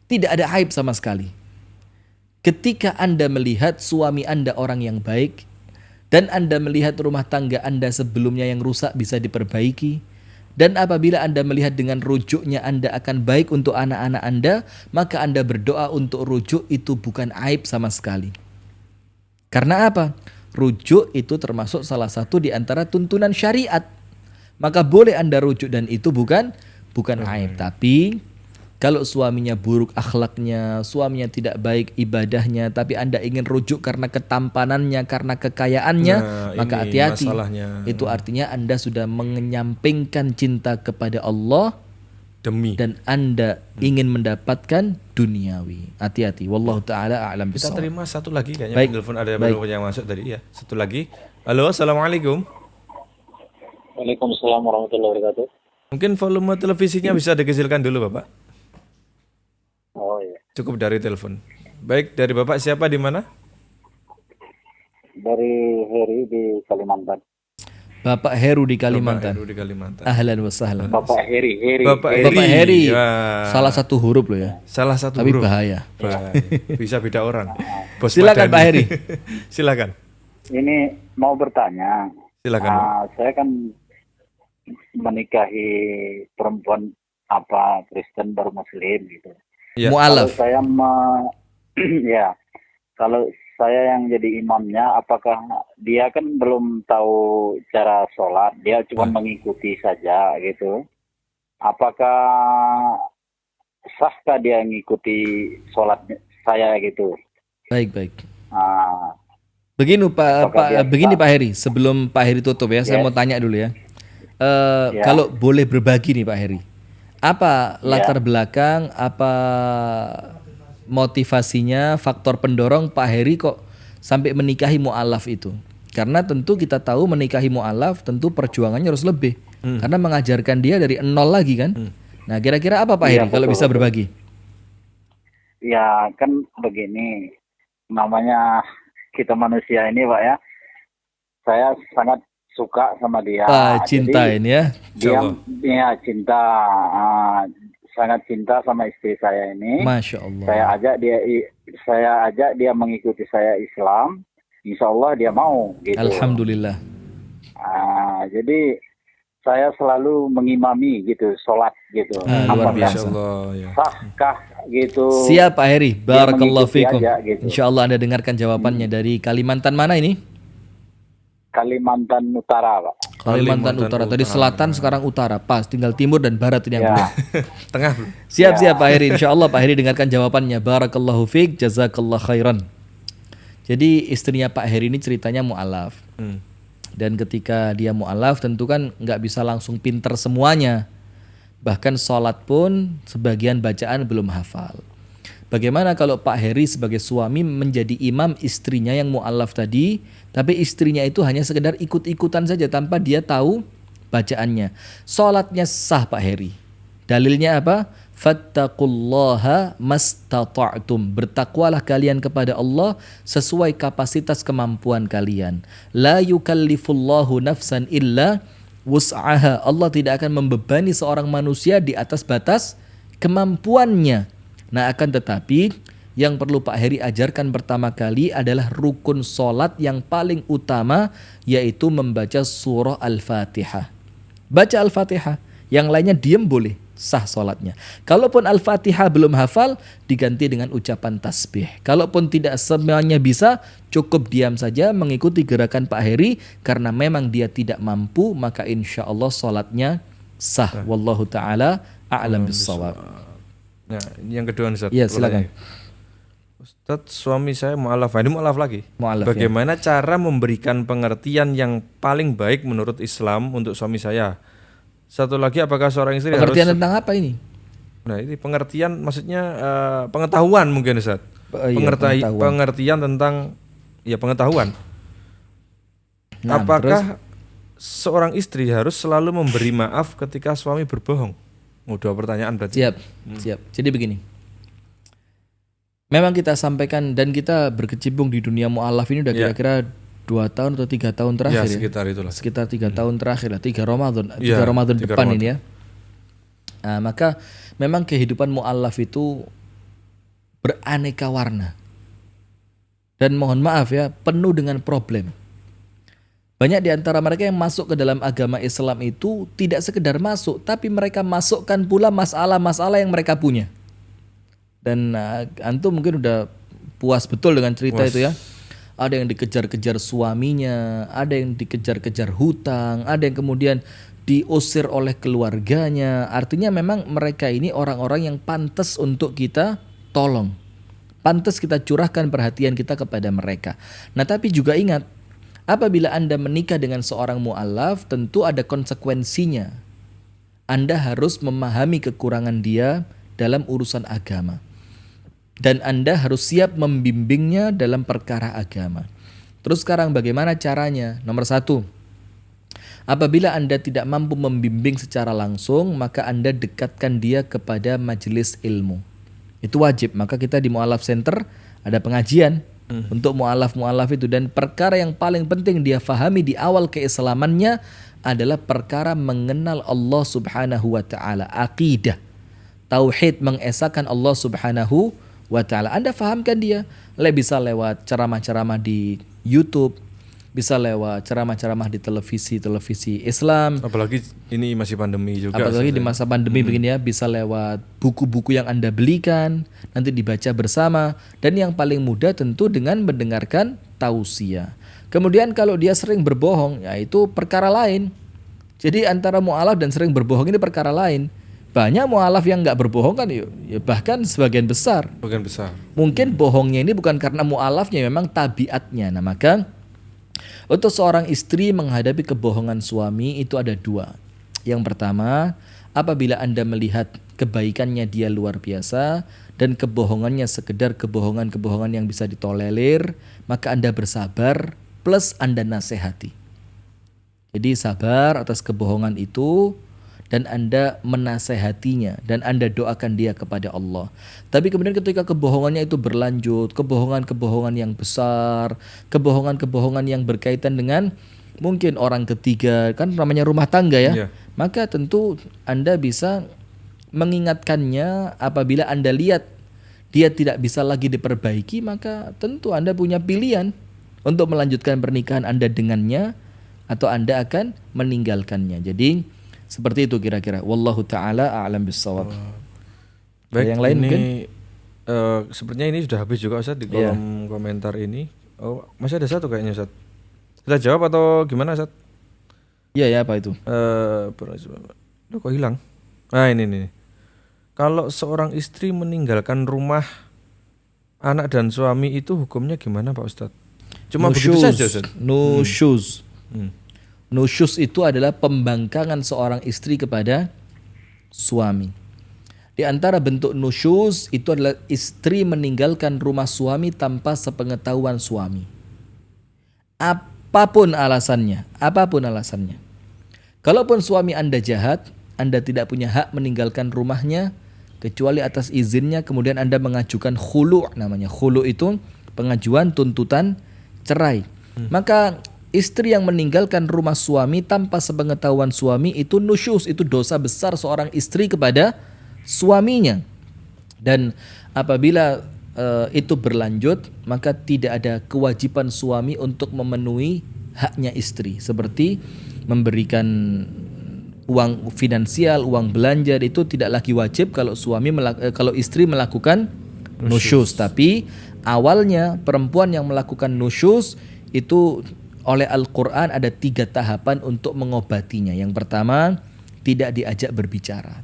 B: Tidak ada aib sama sekali. Ketika Anda melihat suami Anda orang yang baik dan Anda melihat rumah tangga Anda sebelumnya yang rusak bisa diperbaiki, dan apabila Anda melihat dengan rujuknya Anda akan baik untuk anak-anak Anda, maka Anda berdoa untuk rujuk itu bukan aib sama sekali. Karena apa? Rujuk itu termasuk salah satu di antara tuntunan syariat. Maka boleh Anda rujuk dan itu bukan aib. Tapi kalau suaminya buruk akhlaknya, suaminya tidak baik ibadahnya, tapi Anda ingin rujuk karena ketampanannya, karena kekayaannya, maka
A: ini
B: hati-hati.
A: masalahnya.
B: Itu artinya Anda sudah menyampingkan cinta kepada Allah
A: Demi.
B: dan Anda ingin mendapatkan duniawi. Hati-hati. Wallahu taala a'lam
A: Kita
B: bishawab.
A: terima satu lagi kayaknya
B: Baik.
A: telepon, ada
B: Baik.
A: beberapa yang masuk tadi ya. Satu lagi. Halo, assalamualaikum.
E: Waalaikumsalam warahmatullahi wabarakatuh.
A: Mungkin volume televisinya bisa dikecilkan dulu Bapak.
E: Oh iya.
A: Cukup dari telepon. Baik, dari Bapak siapa di mana?
E: Dari Heri di Kalimantan.
B: Bapak Heru di
A: Bapak
B: Kalimantan.
A: Heru di Kalimantan.
B: Ahlan wa sahlan.
E: Bapak Heri.
A: Bapak
B: Bapak Heri.
A: Ya.
B: Salah satu huruf loh ya.
A: Salah satu
B: Tapi
A: huruf.
B: bahaya.
A: Bisa beda orang. Bos
B: Silakan
A: Madani.
B: Pak Heri.
A: Silakan.
E: Ini mau bertanya.
A: Silakan.
E: Saya kan menikahi perempuan Kristen baru Muslim gitu.
A: Ya.
B: Mu'alaf.
E: Kalau saya ya, kalau saya yang jadi imamnya, apakah dia kan belum tahu cara sholat, dia cuma mengikuti saja gitu. Apakah sahkah dia mengikuti sholat saya gitu?
B: Baik.
E: Ah,
B: Begini
E: Apakah dia
B: begini Pak Heri, sebelum Pak Heri tutup ya, saya
E: Yes.
B: mau tanya dulu ya.
E: Ya.
B: Kalau boleh berbagi nih Pak Heri, apa latar belakang, apa motivasinya, faktor pendorong Pak Heri kok sampai menikahi mu'alaf itu? Karena tentu kita tahu menikahi mu'alaf tentu perjuangannya harus lebih, karena mengajarkan dia dari nol lagi kan. Nah kira-kira apa Pak
E: Iya,
B: Heri kalau
E: betul,
B: bisa
E: betul.
B: berbagi?
E: ya kan begini, namanya kita manusia ini Pak ya, saya sangat suka sama dia.
B: Cinta
E: Jadi,
B: ini ya.
E: dia ya cinta, sangat cinta sama istri saya ini.
B: Masya Allah.
E: Saya ajak dia mengikuti saya Islam, insya Allah dia mau gitu.
B: Alhamdulillah.
E: Jadi saya selalu mengimami gitu, sholat gitu.
B: Luar
E: Apakah
B: biasa.
A: Insyaallah ya.
E: sahkah gitu?
B: Siap Pak Heri, barakallahu
E: mengikuti
B: fikum.
E: aja, gitu.
B: Insya Allah Anda dengarkan jawabannya dari Kalimantan mana ini?
E: Kalimantan Utara, Pak.
B: Kalimantan Utara. Tadi selatan, sekarang utara. Pas, tinggal timur dan barat ini yang
E: Ya.
B: belum.
A: Tengah belum?
B: Siap Pak Heri. Insya Allah Pak Heri dengarkan jawabannya. Barakallahu fiik, jazakallah khairan. Jadi istrinya Pak Heri ini ceritanya mu'alaf. Dan ketika dia mu'alaf tentu kan nggak bisa langsung pinter semuanya. Bahkan sholat pun sebagian bacaan belum hafal. Bagaimana kalau Pak Heri sebagai suami menjadi imam istrinya yang mu'alaf tadi, tapi istrinya itu hanya sekedar ikut-ikutan saja tanpa dia tahu bacaannya. Sholatnya sah Pak Heri. Dalilnya apa? Fattaqullaha mastata'tum. Bertakwalah kalian kepada Allah sesuai kapasitas kemampuan kalian. La yukallifullahu nafsan illa wus'aha. Allah tidak akan membebani seorang manusia di atas batas kemampuannya. Nah akan tetapi yang perlu Pak Heri ajarkan pertama kali adalah rukun sholat yang paling utama, yaitu membaca surah Al-Fatihah. Baca Al-Fatihah, yang lainnya diam boleh, sah sholatnya. Kalaupun Al-Fatihah belum hafal, diganti dengan ucapan tasbih. Kalaupun tidak semuanya bisa, cukup diam saja mengikuti gerakan Pak Heri, karena memang dia tidak mampu, maka insya Allah sholatnya sah. Wallahu ta'ala a'lam bissawab.
A: Nah, yang kedua Ustaz.
B: Iya, silakan.
A: Ustaz, suami saya mu'alaf. Ini mu'alaf lagi.
B: Mu'alaf,
A: Bagaimana cara memberikan pengertian yang paling baik menurut Islam untuk suami saya? Satu lagi, apakah seorang istri
B: Pengertian
A: harus...
B: tentang apa ini?
A: Nah, ini pengertian maksudnya pengetahuan mungkin Ustaz.
B: Pengetahuan.
A: Pengertian tentang pengetahuan.
B: Nah,
A: Apakah seorang istri harus selalu memberi maaf ketika suami berbohong? Dua pertanyaan berarti.
B: Siap. Jadi begini. Memang kita sampaikan dan kita berkecimpung di dunia mu'alaf ini udah kira-kira 2 tahun atau 3 tahun terakhir ya.
A: Sekitar itulah.
B: Sekitar 3 tahun terakhir lah, 3 Ramadan, 3
A: Iya,
B: Ramadan
A: 3
B: depan
A: Ramadan.
B: ini ya. Nah, maka memang kehidupan mu'alaf itu beraneka warna. Dan mohon maaf ya, penuh dengan problem. Banyak di antara mereka yang masuk ke dalam agama Islam itu tidak sekedar masuk, tapi mereka masukkan pula masalah-masalah yang mereka punya. Dan antum mungkin udah puas betul dengan cerita itu ya. Ada yang dikejar-kejar suaminya, ada yang dikejar-kejar hutang, ada yang kemudian diusir oleh keluarganya. Artinya memang mereka ini orang-orang yang pantas untuk kita tolong. Pantas kita curahkan perhatian kita kepada mereka. Nah, tapi juga ingat, apabila Anda menikah dengan seorang mu'alaf, tentu ada konsekuensinya. Anda harus memahami kekurangan dia dalam urusan agama. Dan Anda harus siap membimbingnya dalam perkara agama. Terus sekarang bagaimana caranya? Nomor 1, apabila Anda tidak mampu membimbing secara langsung, maka Anda dekatkan dia kepada majelis ilmu. Itu wajib. Maka kita di Mu'alaf Center ada pengajian untuk mu'alaf-mu'alaf itu. Dan perkara yang paling penting dia fahami di awal keislamannya adalah perkara mengenal Allah subhanahu wa ta'ala. Aqidah. Tauhid, mengesahkan Allah subhanahu wa ta'ala. Anda fahamkan dia. Bisa lewat ceramah-ceramah di YouTube, bisa lewat ceramah-ceramah di televisi Islam.
A: Apalagi ini masih pandemi juga.
B: Apalagi di masa pandemi begini ya, bisa lewat buku-buku yang Anda belikan, nanti dibaca bersama. Dan yang paling mudah tentu dengan mendengarkan tausiah. Kemudian kalau dia sering berbohong, ya itu perkara lain. Jadi antara mu'alaf dan sering berbohong ini perkara lain. Banyak mu'alaf yang nggak berbohong kan, ya bahkan sebagian besar. Mungkin bohongnya ini bukan karena mu'alafnya, memang tabiatnya. Nah maka untuk seorang istri menghadapi kebohongan suami itu ada 2. Yang pertama, apabila Anda melihat kebaikannya dia luar biasa dan kebohongannya sekedar kebohongan-kebohongan yang bisa ditolerir, maka Anda bersabar plus Anda nasihati. Jadi sabar atas kebohongan itu dan Anda menasehatinya dan Anda doakan dia kepada Allah. Tapi kemudian ketika kebohongannya itu berlanjut, kebohongan-kebohongan yang besar, kebohongan-kebohongan yang berkaitan dengan mungkin orang ketiga, kan namanya rumah tangga ya. Maka tentu Anda bisa mengingatkannya. Apabila Anda lihat dia tidak bisa lagi diperbaiki, maka tentu Anda punya pilihan untuk melanjutkan pernikahan Anda dengannya atau Anda akan meninggalkannya. Jadi seperti itu kira-kira. Wallahu ta'ala a'lam bissawab.
A: Baik,
B: yang lain
A: ini
B: mungkin?
A: Sepertinya ini sudah habis juga Ustaz di kolom komentar ini. Oh, masih ada satu kayaknya Ustaz. Kita jawab atau gimana Ustaz?
B: Iya ya, apa itu?
A: Loh, kok hilang? Nah ini. Kalau seorang istri meninggalkan rumah anak dan suami itu hukumnya gimana Pak Ustaz? Cuma begitu saja Ustaz.
B: Nusyuz. Nusyuz itu adalah pembangkangan seorang istri kepada suami. Di antara bentuk nusyuz itu adalah istri meninggalkan rumah suami tanpa sepengetahuan suami. Apapun alasannya. Kalaupun suami Anda jahat, Anda tidak punya hak meninggalkan rumahnya kecuali atas izinnya. Kemudian Anda mengajukan khulu' namanya. Khulu' itu pengajuan tuntutan cerai. Maka istri yang meninggalkan rumah suami tanpa sepengetahuan suami itu nusyuz, itu dosa besar seorang istri kepada suaminya. Dan apabila itu berlanjut, maka tidak ada kewajiban suami untuk memenuhi haknya istri, seperti memberikan uang finansial, uang belanja, itu tidak lagi wajib kalau istri melakukan nusyuz. Tapi awalnya perempuan yang melakukan nusyuz itu oleh Al-Quran ada 3 tahapan untuk mengobatinya. Yang pertama, tidak diajak berbicara.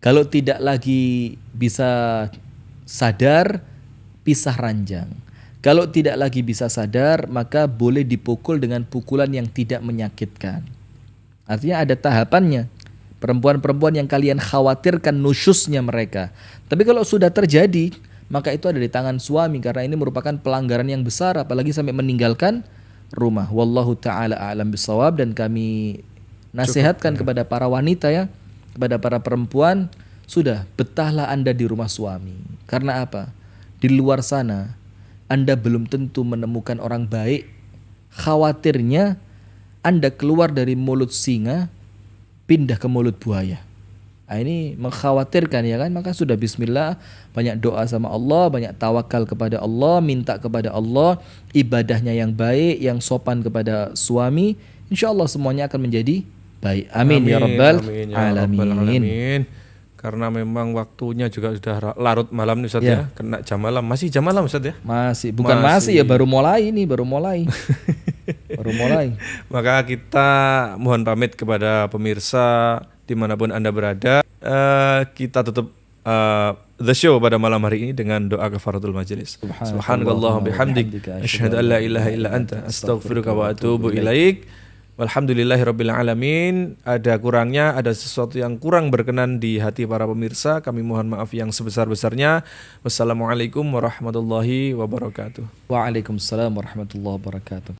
B: Kalau tidak lagi bisa sadar, pisah ranjang. Kalau tidak lagi bisa sadar, maka boleh dipukul dengan pukulan yang tidak menyakitkan. Artinya ada tahapannya. Perempuan-perempuan yang kalian khawatirkan nusyuznya mereka. Tapi kalau sudah terjadi, maka itu ada di tangan suami, karena ini merupakan pelanggaran yang besar, apalagi sampai meninggalkan rumah. Wallahu ta'ala a'lam bissawab. Dan kami nasihatkan kepada para wanita ya, kepada para perempuan, sudah betahlah Anda di rumah suami. Karena apa? Di luar sana Anda belum tentu menemukan orang baik. Khawatirnya Anda keluar dari mulut singa pindah ke mulut buaya. Ini mengkhawatirkan ya kan, maka sudah bismillah, banyak doa sama Allah, banyak tawakal kepada Allah, minta kepada Allah, ibadahnya yang baik, yang sopan kepada suami, insya Allah semuanya akan menjadi baik. Amin, ya rabbal
A: amin, ya rabbal
B: alamin.
A: alamin. Karena memang waktunya juga sudah larut malam nih Ustaz ya. Kena jam malam. Masih jam malam Ustaz ya?
B: Masih, bukan masih ya, baru mulai ini, baru mulai. Baru mulai.
A: Maka kita mohon pamit kepada pemirsa dimanapun Anda berada. Kita tutup the show pada malam hari ini dengan doa kafaratul majelis. Subhanakallahumma bihamdik asyhadu an la ilaha illa anta astaghfiruka wa atubu ilaik. Walhamdulillahirabbil alamin. Ada kurangnya, ada sesuatu yang kurang berkenan di hati para pemirsa, kami mohon maaf yang sebesar-besarnya. Wassalamualaikum warahmatullahi wabarakatuh.
B: Waalaikumsalam warahmatullahi wabarakatuh.